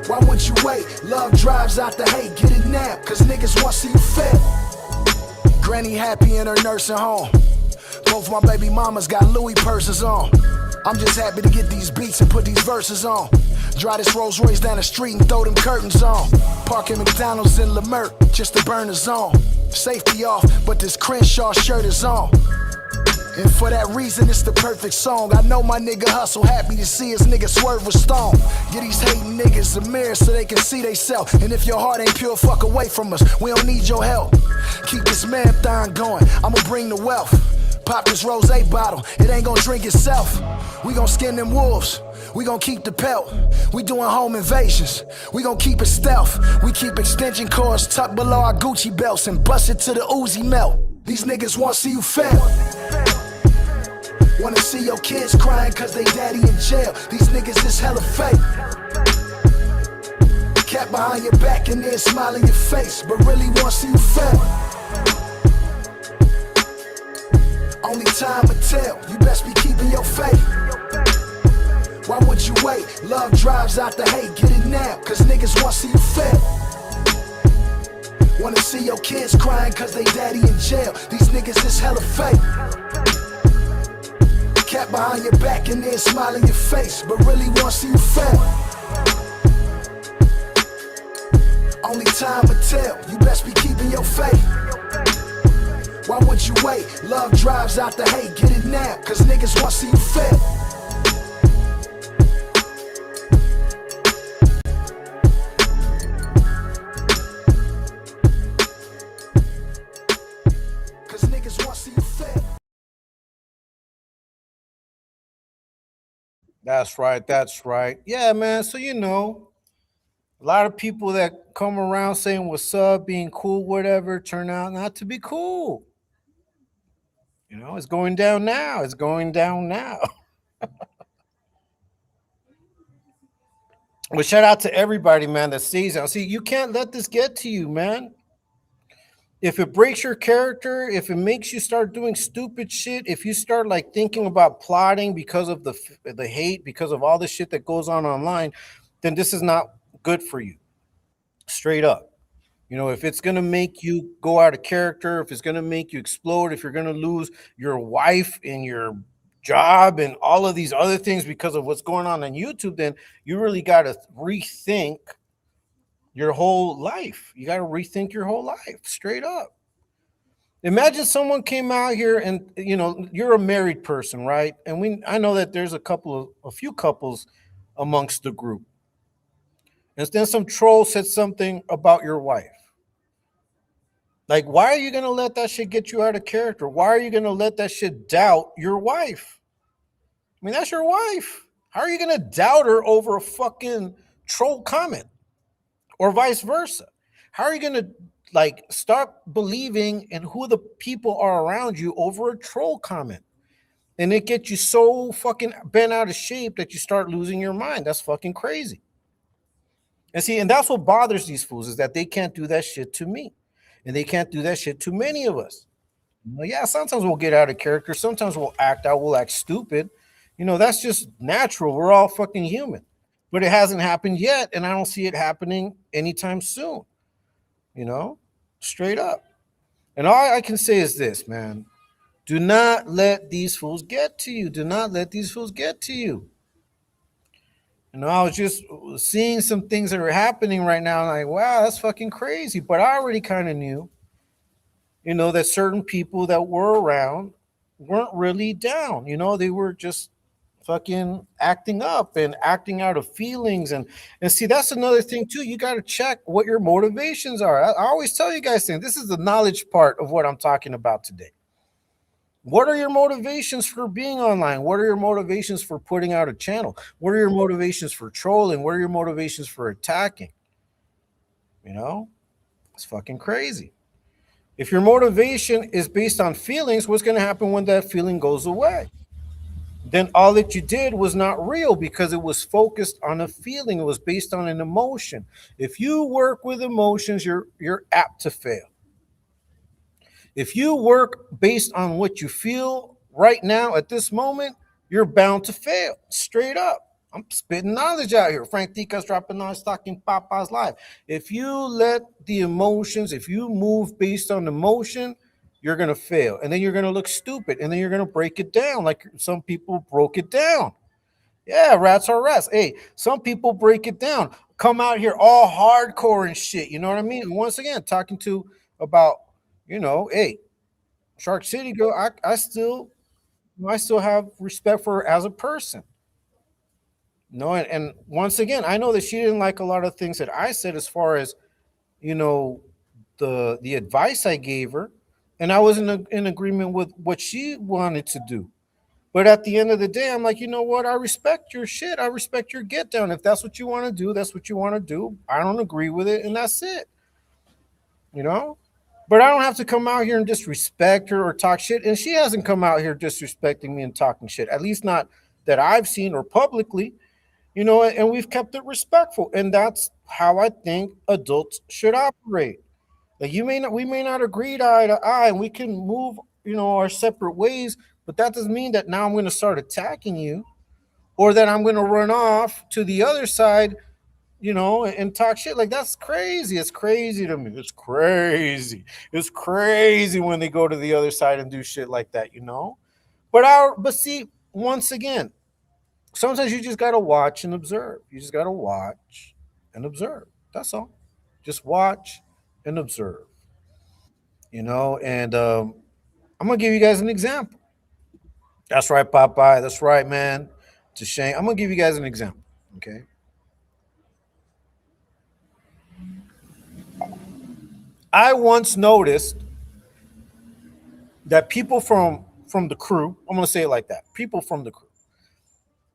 Why would you wait? Love drives out the hate, get it now, cause niggas want to see you fail. Granny happy in her nursing home. Both my baby mamas got Louis purses on. I'm just happy to get these beats and put these verses on. Drive this Rolls Royce down the street and throw them curtains on. Park at McDonald's in Leimert just to burn the zone. Safety off, but this Crenshaw shirt is on. And for that reason, it's the perfect song. I know my nigga Hustle happy to see his nigga swerve with stone. Get these hating niggas a mirror so they can see they self. And if your heart ain't pure, fuck away from us. We don't need your help. Keep this marathon going, I'ma bring the wealth. Pop this rosé bottle, it ain't gon' drink itself. We gon' skin them wolves, we gon' keep the pelt. We doing home invasions, we gon' keep it stealth. We keep extension cords tucked below our Gucci belts and bust it to the Uzi melt. These niggas want to see you fail. Wanna see your kids crying cause they daddy in jail. These niggas is hella fake. Cat behind your back and then smile in your face, but really want to see you fail. Only time will tell, you best be keeping your faith. Why would you wait? Love drives out the hate, get it now, cause niggas want to see you fail. Wanna see your kids crying cause they daddy in jail. These niggas is hella fake. Cat behind your back and then smile in your face, but really want to see you fail. Only time will tell, you best be keeping your faith. Why would you wait? Love drives out the hate, get it now, cause niggas want to see you fail. Cause niggas want to see you fail. That's right. That's right. Yeah, man. So, you know, a lot of people that come around saying what's up, being cool, whatever, turn out not to be cool. You know, it's going down now. It's going down now. Well, shout out to everybody, man, that stays out. See, you can't let this get to you, man. If it breaks your character, if it makes you start doing stupid shit, if you start like thinking about plotting because of the hate, because of all the shit that goes on online, then this is not good for you. Straight up. You know, if it's going to make you go out of character, if it's going to make you explode, if you're going to lose your wife and your job and all of these other things because of what's going on YouTube, then you really got to rethink your whole life. You got to rethink your whole life straight up. Imagine someone came out here and, you know, you're a married person, right? And I know that there's a few couples amongst the group. And then some troll said something about your wife. Like, why are you going to let that shit get you out of character? Why are you going to let that shit doubt your wife? I mean, that's your wife. How are you going to doubt her over a fucking troll comment or vice versa? How are you going to, like, start believing in who the people are around you over a troll comment? And it gets you so fucking bent out of shape that you start losing your mind. That's fucking crazy. And see, and that's what bothers these fools, is that they can't do that shit to me. And they can't do that shit to many of us. Well, yeah, sometimes we'll get out of character. Sometimes we'll act out. We'll act stupid. That's just natural. We're all fucking human. But it hasn't happened yet, and I don't see it happening anytime soon. You know, straight up. And all I can say is this, man. Do not let these fools get to you. Do not let these fools get to you. I was just seeing some things that are happening right now. And like, wow, that's fucking crazy. But I already kind of knew, that certain people that were around weren't really down. They were just fucking acting up and acting out of feelings. And see, that's another thing too. You got to check what your motivations are. I always tell you guys things. This is the knowledge part of what I'm talking about today. What are your motivations for being online? What are your motivations for putting out a channel? What are your motivations for trolling? What are your motivations for attacking? It's fucking crazy. If your motivation is based on feelings, what's going to happen when that feeling goes away? Then all that you did was not real because it was focused on a feeling. It was based on an emotion. If you work with emotions, you're apt to fail. If you work based on what you feel right now at this moment, you're bound to fail. Straight up. I'm spitting knowledge out here. Frank Tica's dropping knowledge, talking Papa's live. If you let the emotions, if you move based on emotion, you're going to fail. And then you're going to look stupid. And then you're going to break it down like some people broke it down. Yeah, rats are rats. Hey, some people break it down. Come out here all hardcore and shit. You know what I mean? And once again, talking to about, hey, Shark City girl, I still have respect for her as a person. No, and once again, I know that she didn't like a lot of things that I said as far as, you know, the advice I gave her, and I was in agreement with what she wanted to do. But at the end of the day, I'm like, you know what? I respect your shit. I respect your get down. If that's what you want to do, that's what you want to do. I don't agree with it, and that's it. You know? But I don't have to come out here and disrespect her or talk shit. And she hasn't come out here disrespecting me and talking shit, at least not that I've seen or publicly, and we've kept it respectful. And that's how I think adults should operate. Like we may not agree eye to eye, and we can move, our separate ways, but that doesn't mean that now I'm going to start attacking you or that I'm going to run off to the other side, and talk shit. Like that's crazy. It's crazy to me. It's crazy. It's crazy when they go to the other side and do shit like that. But see, once again, sometimes you just gotta watch and observe. You just gotta watch and observe. That's all. Just watch and observe. And I'm gonna give you guys an example. That's right, Popeye. That's right, man. It's a shame. I'm gonna give you guys an example. Okay. I once noticed that people from the crew, I'm gonna say it like that. People from the crew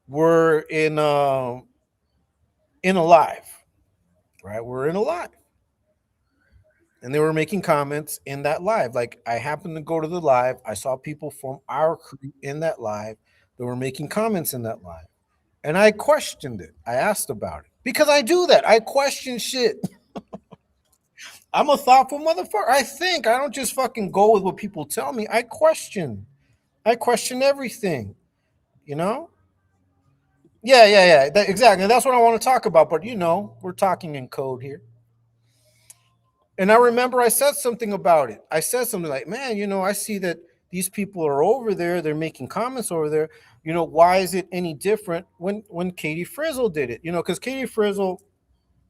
were in a live, right? We're in a live, and they were making comments in that live. Like I happened to go to the live, I saw people from our crew in that live that were making comments in that live, and I questioned it. I asked about it because I do that. I question shit. I'm a thoughtful motherfucker. I think I don't just fucking go with what people tell me. I question. I question everything. You know? Yeah. Exactly. That's what I want to talk about. But we're talking in code here. And I remember I said something about it. I said something like, "Man, I see that these people are over there. They're making comments over there. Why is it any different when Katie Frizzle did it? Because Katie Frizzle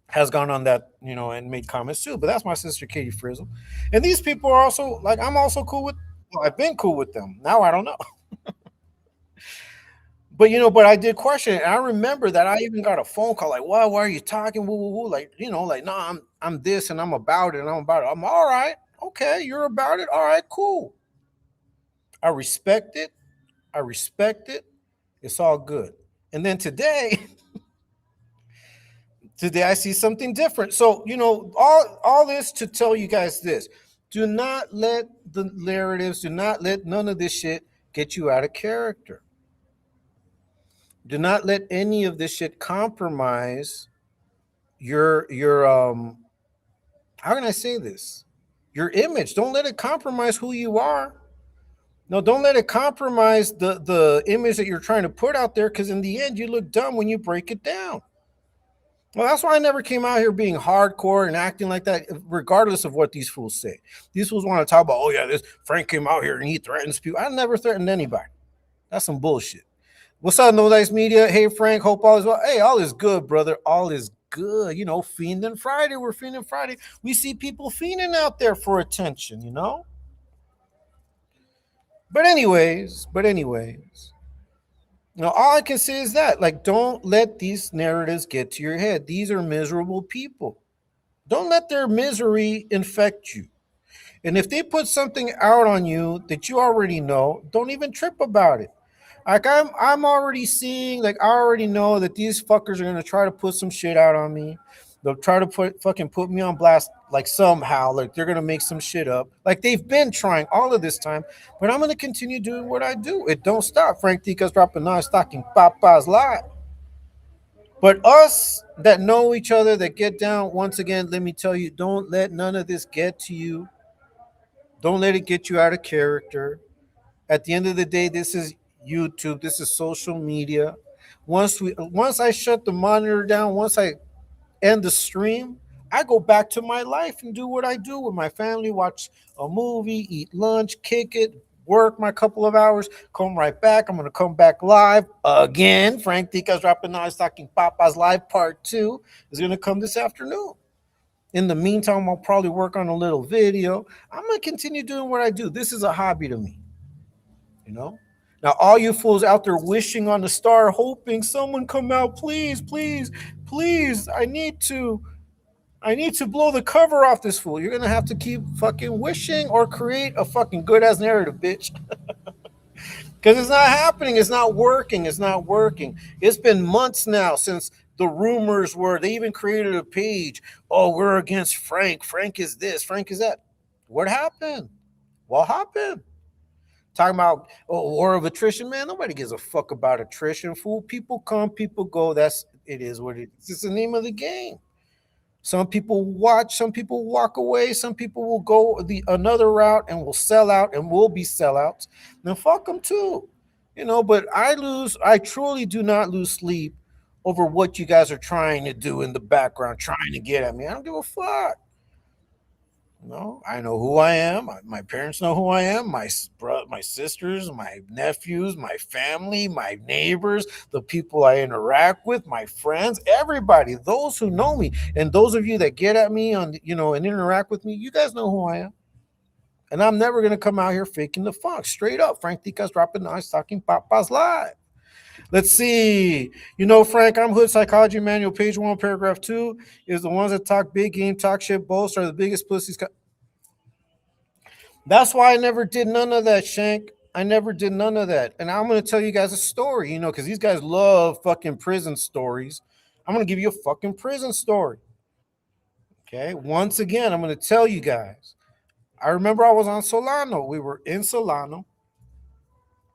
has gone on that, and made comments too. But that's my sister Katie Frizzle, and these people are also like I'm also cool with. Well, I've been cool with them. Now I don't know, but but I did question it. And I remember that I even got a phone call like, Why are you talking? Woo, woo, woo. Like like, no, I'm this and I'm about it and I'm about it. I'm all right. Okay, you're about it. All right, cool. I respect it. I respect it. It's all good. And then today. Today I see something different. So, all this to tell you guys this. Do not let the narratives, do not let none of this shit get you out of character. Do not let any of this shit compromise your how can I say this? Your image. Don't let it compromise who you are. No, don't let it compromise the image that you're trying to put out there, because in the end you look dumb when you break it down. Well, that's why I never came out here being hardcore and acting like that, regardless of what these fools say. These fools want to talk about, oh yeah, this Frank came out here and he threatens people. I never threatened anybody. That's some bullshit. What's up, No Dice Media? Hey Frank, hope all is well. Hey, all is good, brother. All is good. You know, Fiendin Friday. We're Fiendin Friday. We see people fiending out there for attention, you know? But anyways, all I can say is that, like, don't let these narratives get to your head. These are miserable people. Don't let their misery infect you. And if they put something out on you that you already know, don't even trip about it. Like I'm already seeing, like I already know that these fuckers are gonna try to put some shit out on me. They'll try to put me on blast, like somehow, like they're gonna make some shit up. Like they've been trying all of this time, but I'm gonna continue doing what I do. It don't stop. Frank Tica's dropping non-stocking Papa's live. But us that know each other, that get down, once again, let me tell you, don't let none of this get to you. Don't let it get you out of character. At the end of the day, this is YouTube. This is social media. Once I shut the monitor down, once I end the stream, I go back to my life and do what I do with my family, watch a movie, eat lunch, kick it, work my couple of hours, come right back. I'm gonna come back live again. Frank Tica's dropping now. Talking Papa's live part 2 is gonna come this afternoon. In the meantime, I'll probably work on a little video. I'm gonna continue doing what I do. This is a hobby to me, you know. Now, all you fools out there wishing on the star, hoping someone come out, please, please, please. I need to blow the cover off this fool. You're gonna have to keep fucking wishing or create a fucking good ass narrative, bitch. Because it's not happening. It's not working. It's not working. It's been months now since the rumors were. They even created a page. Oh, we're against Frank. Frank is this. Frank is that. What happened? What happened? Talking about war of attrition, man. Nobody gives a fuck about attrition, fool. People come, people go. That's it is what it is. It's the name of the game. Some people watch, some people walk away, some people will go the another route and will sell out and will be sellouts. Then fuck them too. But I truly do not lose sleep over what you guys are trying to do in the background, trying to get at me. I don't give a fuck. No, I know who I am. My parents know who I am. My sisters, my nephews, my family, my neighbors, the people I interact with, my friends, everybody, those who know me, and those of you that get at me and interact with me, you guys know who I am. And I'm never gonna come out here faking the funk. Straight up, Frank Tica's dropping nice talking papas live. Let's see. Frank, I'm Hood Psychology Manual, page 1, paragraph 2, is the ones that talk big game, talk shit, boast, are the biggest pussies. That's why I never did none of that, Shank. I never did none of that. And I'm going to tell you guys a story, because these guys love fucking prison stories. I'm going to give you a fucking prison story. Okay. Once again, I'm going to tell you guys. I remember I was on Solano. We were in Solano.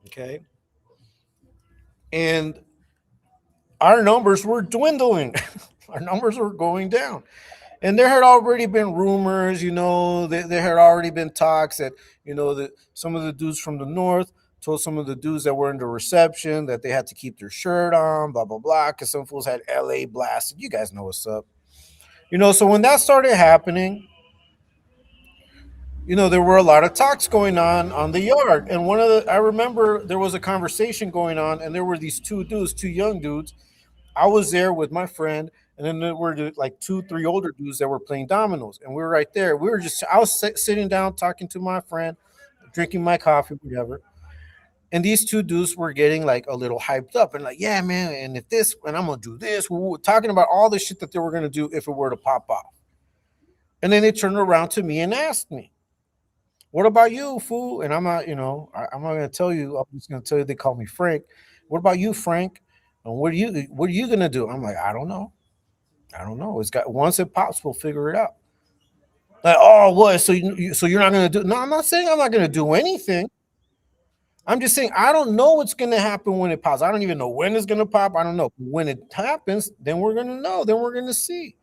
Okay. And our numbers were dwindling. Our numbers were going down. And there had already been rumors, there had already been talks that, that some of the dudes from the north told some of the dudes that were in the reception that they had to keep their shirt on, blah, blah, blah, because some fools had LA blasted. You guys know what's up. So when that started happening, there were a lot of talks going on the yard. And I remember there was a conversation going on, and there were these two dudes, two young dudes. I was there with my friend, and then there were like 2, 3 older dudes that were playing dominoes, and we were right there. I was sitting down talking to my friend, drinking my coffee, whatever. And these two dudes were getting like a little hyped up and like, yeah, man, and if this, and I'm gonna do this. We were talking about all the shit that they were gonna do if it were to pop off. And then they turned around to me and asked me, "What about you, fool?" And I'm not, I'm not gonna tell you. I'm just gonna tell you they call me Frank. What about you, Frank? And what are you gonna do? I'm like, I don't know. I don't know. It's got once it pops, we'll figure it out. Like, oh, what? So you're not gonna do? No, I'm not saying I'm not gonna do anything. I'm just saying I don't know what's gonna happen when it pops. I don't even know when it's gonna pop. I don't know when it happens. Then we're gonna know. Then we're gonna see.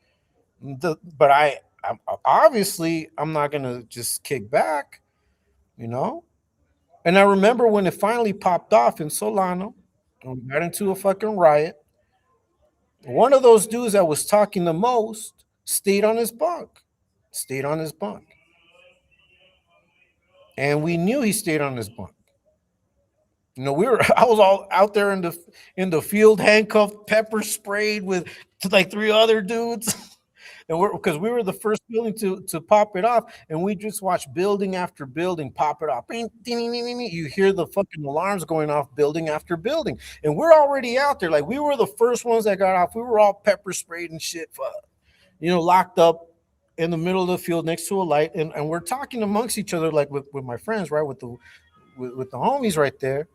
But I'm obviously I'm not gonna just kick back, you know. And I remember when it finally popped off in Solano, and we got into a fucking riot. One of those dudes that was talking the most stayed on his bunk. Stayed on his bunk. And we knew he stayed on his bunk. We were I was all out there in the field, handcuffed, pepper sprayed with like three other dudes. And we're because we were the first building to pop it off, and we just watched building after building pop it off. Bing, ding, ding, ding, ding. You hear the fucking alarms going off building after building, and we're already out there. Like we were the first ones that got off. We were all pepper sprayed and shit, locked up in the middle of the field next to a light, and we're talking amongst each other like with my friends, right, with the homies right there.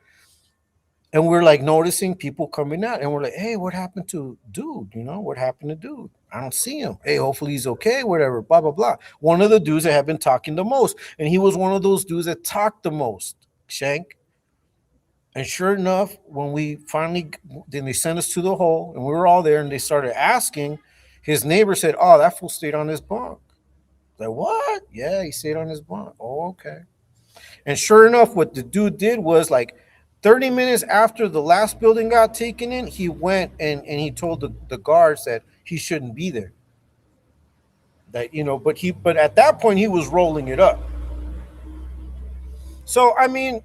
And we're like noticing people coming out, and we're like, "Hey, what happened to dude? What happened to dude? I don't see him. Hey, hopefully he's okay. Whatever. Blah blah blah." One of the dudes that had been talking the most, and he was one of those dudes that talked the most. Shank. And sure enough, when we finally, then they sent us to the hole, and we were all there, and they started asking. His neighbor said, "Oh, that fool stayed on his bunk." Like what? Yeah, he stayed on his bunk. Oh, okay. And sure enough, what the dude did was like 30 minutes after the last building got taken in, he went and he told the guards that he shouldn't be there. But at that point he was rolling it up. So I mean,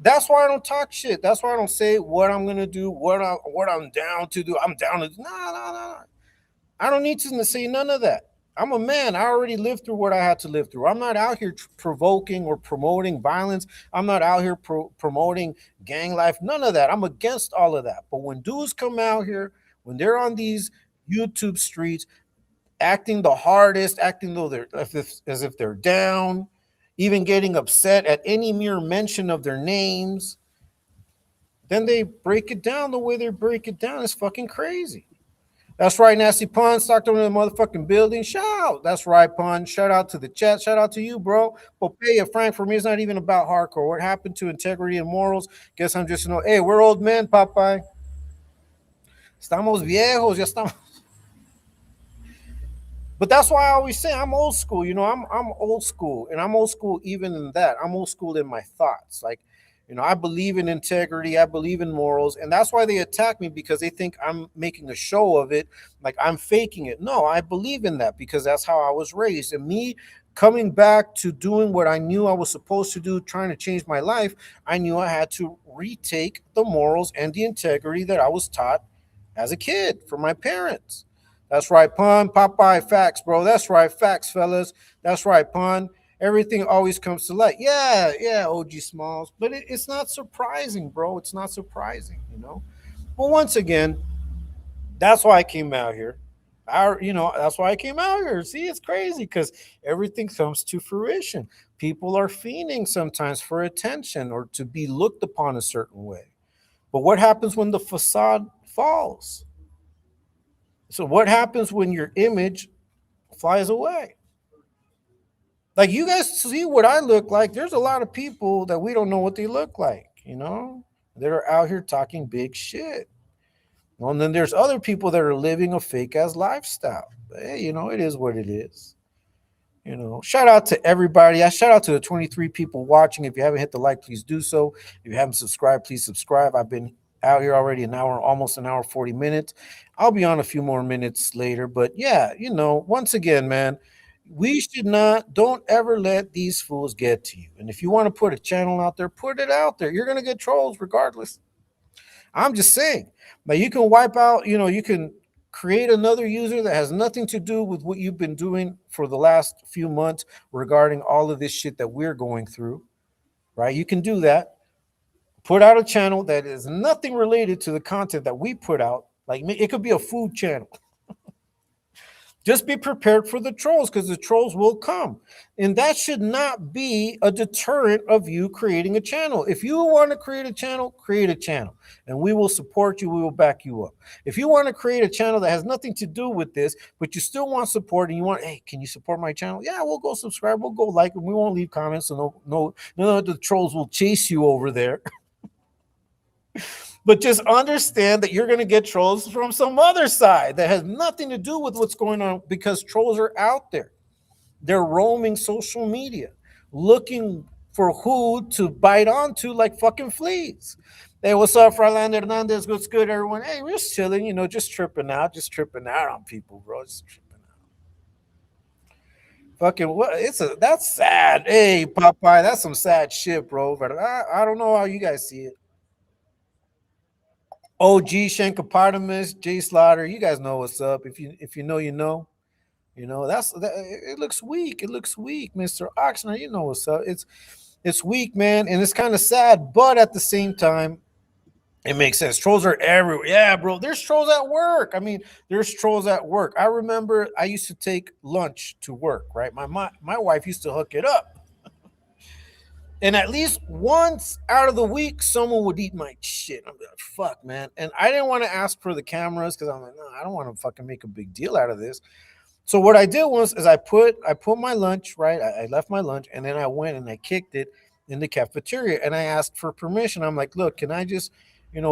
that's why I don't talk shit. That's why I don't say what I'm gonna do, what I'm down to do. I'm down to no. I don't need to say none of that. I'm a man. I already lived through what I had to live through. I'm not out here provoking or promoting violence. I'm not out here promoting gang life. None of that. I'm against all of that. But when dudes come out here, when they're on these YouTube streets, acting the hardest, acting though they're as if they're down, even getting upset at any mere mention of their names, then they break it down the way they break it down. It's fucking crazy. That's right, Nasty Pun. Stocked on the motherfucking building. Shout out. That's right, Pun. Shout out to the chat. Shout out to you, bro. Popeye, Frank, for me, it's not even about hardcore. What happened to integrity and morals? Guess I'm just, hey, we're old men, Popeye. Estamos viejos. Ya estamos. But that's why I always say I'm old school. I'm old school, and I'm old school even in that. I'm old school in my thoughts. Like, I believe in integrity. I believe in morals, and that's why they attack me because they think I'm making a show of it, like I'm faking it. No, I believe in that because that's how I was raised, and me coming back to doing what I knew I was supposed to do, trying to change my life. I knew I had to retake the morals and the integrity that I was taught as a kid from my parents. That's right, Pun. Popeye, facts, bro. That's right, facts, fellas. That's right, Pun. Everything always comes to light. Yeah, yeah, OG Smalls. But it's not surprising, bro. It's not surprising. But once again, that's why I came out here. That's why I came out here. See, it's crazy because everything comes to fruition. People are fiending sometimes for attention or to be looked upon a certain way. But what happens when the facade falls? So what happens when your image flies away? Like you guys see what I look like. There's a lot of people that we don't know what they look like. That are out here talking big shit. Well, and then there's other people that are living a fake ass lifestyle. Hey, it is what it is. Shout out to everybody. I shout out to the 23 people watching. If you haven't hit the like, please do so. If you haven't subscribed, please subscribe. I've been out here already almost an hour, 40 minutes. I'll be on a few more minutes later. But yeah, once again, man, don't ever let these fools get to you. And if you want to put a channel out there, put it out there. You're going to get trolls regardless. I'm just saying. Now you can wipe out, you can create another user that has nothing to do with what you've been doing for the last few months regarding all of this shit that we're going through, right? You can do that. Put out a channel that is nothing related to the content that we put out. Like it could be a food channel. Just be prepared for the trolls because the trolls will come. And that should not be a deterrent of you creating a channel. If you want to create a channel, and we will support you. We will back you up. If you want to create a channel that has nothing to do with this, but you still want support and you want, hey, can you support my channel? Yeah, we'll go subscribe. We'll go like, and we won't leave comments. So no, the trolls will chase you over there. But just understand that you're going to get trolls from some other side that has nothing to do with what's going on because trolls are out there. They're roaming social media, looking for who to bite onto like fucking fleas. Hey, what's up, Fernando Hernandez? What's good, everyone? Hey, we're just chilling, just tripping out on people, bro. Just tripping out. Fucking what? That's sad. Hey, Popeye, that's some sad shit, bro. But I don't know how you guys see it. OG Shankopotamus, J Slaughter, you guys know what's up. If you know, you know. It looks weak. It looks weak, Mr. Oxnard. You know what's up. It's weak, man, and it's kind of sad, but at the same time, it makes sense. Trolls are everywhere. Yeah, bro. There's trolls at work. I mean, there's trolls at work. I remember I used to take lunch to work, right? My wife used to hook it up. And at least once out of the week, someone would eat my shit. I'm like, fuck, man. And I didn't want to ask for the cameras because I'm like, no, I don't want to fucking make a big deal out of this. So what I did was is I put my lunch, right? I left my lunch and then I went and I kicked it in the cafeteria and I asked for permission. I'm like, look, can I just,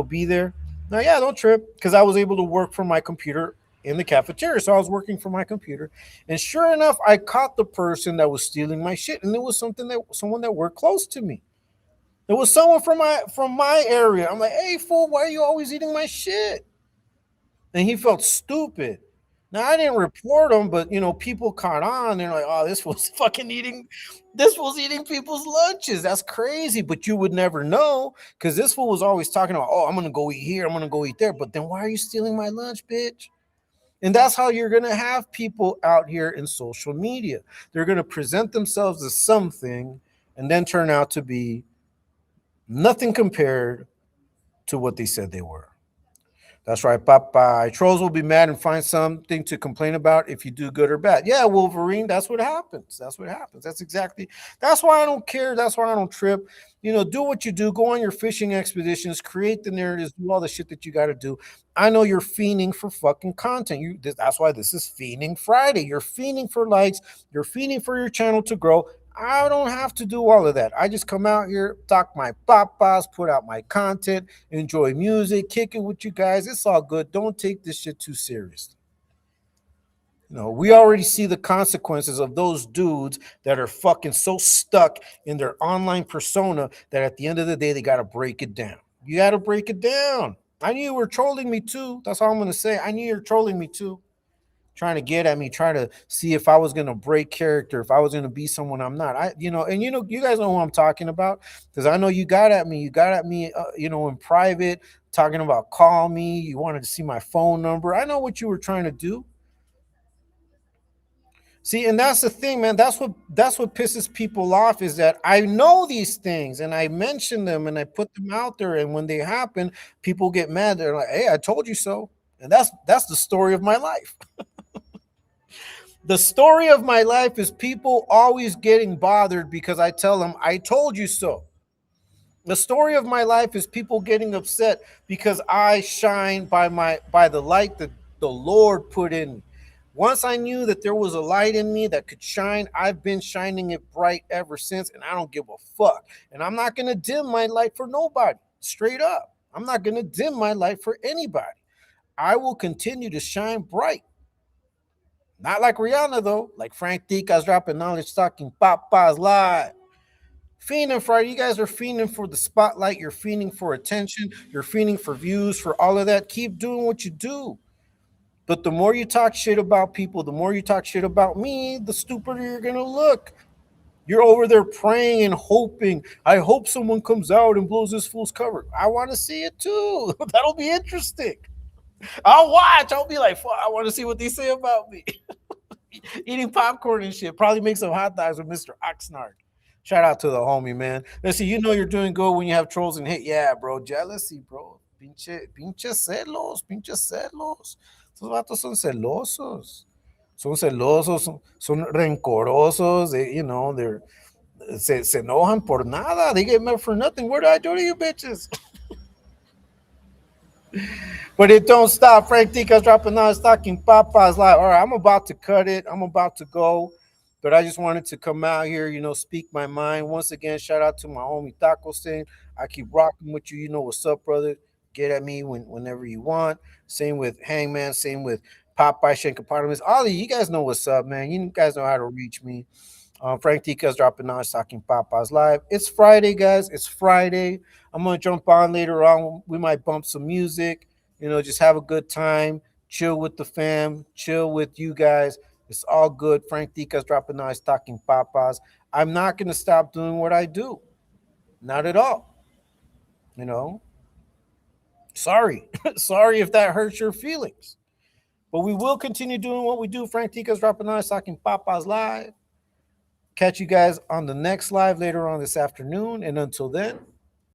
be there? No, yeah, don't trip. Because I was able to work from my computer in the cafeteria. So I was working from my computer. And sure enough, I caught the person that was stealing my shit. And it was someone that worked close to me. It was someone from my area. I'm like, hey fool, why are you always eating my shit? And he felt stupid. Now I didn't report him, but people caught on. They're like, "Oh, this was eating people's lunches. That's crazy." But you would never know because this fool was always talking about, "Oh, I'm gonna go eat here. I'm gonna go eat there." But then why are you stealing my lunch, bitch? And that's how you're gonna have people out here in social media. They're gonna present themselves as something and then turn out to be nothing compared to what they said they were. That's right, Popeye. Trolls will be mad and find something to complain about if you do good or bad. Yeah, Wolverine, that's what happens. That's what happens. That's why I don't care. That's why I don't trip. Do what you do. Go on your fishing expeditions, create the narratives, do all the shit that you got to do. I know you're fiending for fucking content. That's why this is Fiending Friday. You're fiending for likes. You're fiending for your channel to grow. I don't have to do all of that. I just come out here, talk my papas, put out my content, enjoy music, kick it with you guys. It's all good. Don't take this shit too seriously. We already see the consequences of those dudes that are fucking so stuck in their online persona that at the end of the day, they got to break it down. You got to break it down. I knew you were trolling me too. That's all I'm going to say. I knew you were trolling me too. Trying to get at me, trying to see if I was going to break character, if I was going to be someone I'm not. You guys know who I'm talking about because I know you got at me. You got at me, in private, talking about call me. You wanted to see my phone number. I know what you were trying to do. See, and that's the thing, man. That's what pisses people off is that I know these things and I mention them and I put them out there, and when they happen, people get mad. They're like, "Hey, I told you so," and that's the story of my life. The story of my life is people always getting bothered because I tell them, I told you so. The story of my life is people getting upset because I shine by the light that the Lord put in me. Once I knew that there was a light in me that could shine, I've been shining it bright ever since, and I don't give a fuck. And I'm not going to dim my light for nobody, straight up. I'm not going to dim my light for anybody. I will continue to shine bright. Not like Rihanna, though. Like Ftdk's dropping knowledge, talking Papa's live. Fiending Friday. You guys are fiending for the spotlight. You're fiending for attention. You're fiending for views, for all of that. Keep doing what you do. But the more you talk shit about people, the more you talk shit about me, the stupider you're going to look. You're over there praying and hoping. I hope someone comes out and blows this fool's cover. I want to see it too. That'll be interesting. I'll watch. I'll be like, I want to see what they say about me. Eating popcorn and shit. Probably make some hot dogs with Mr. Oxnard. Shout out to the homie, man. Let's see, you're doing good when you have trolls and hate. Yeah, bro. Jealousy, bro. Pinche celos. Pinche celos. Esos vatos son celosos. Son celosos. Son rencorosos. They're se enojan por nada. They get mad for nothing. What did I do to you bitches? But it don't stop. Ftdk's dropping on stocking Papa's live. All right, I'm about to cut it. I'm about to go. But I just wanted to come out here, speak my mind. Once again, shout out to my homie Taco Stain. I keep rocking with you. You know what's up, brother. Get at me whenever you want. Same with Hangman. Same with Popeye Shankopotamus. All of you guys know what's up, man. You guys know how to reach me. Frank Tica's dropping on Talking Papas Live. It's Friday, guys. It's Friday. I'm gonna jump on later on. We might bump some music. Just have a good time. Chill with the fam. Chill with you guys. It's all good. Frank Tica's dropping on Talking Papas. I'm not gonna stop doing what I do. Not at all. You know. Sorry. Sorry if that hurts your feelings. But we will continue doing what we do. Frank Tica's dropping on Talking Papas Live. Catch you guys on the next live later on this afternoon. And until then,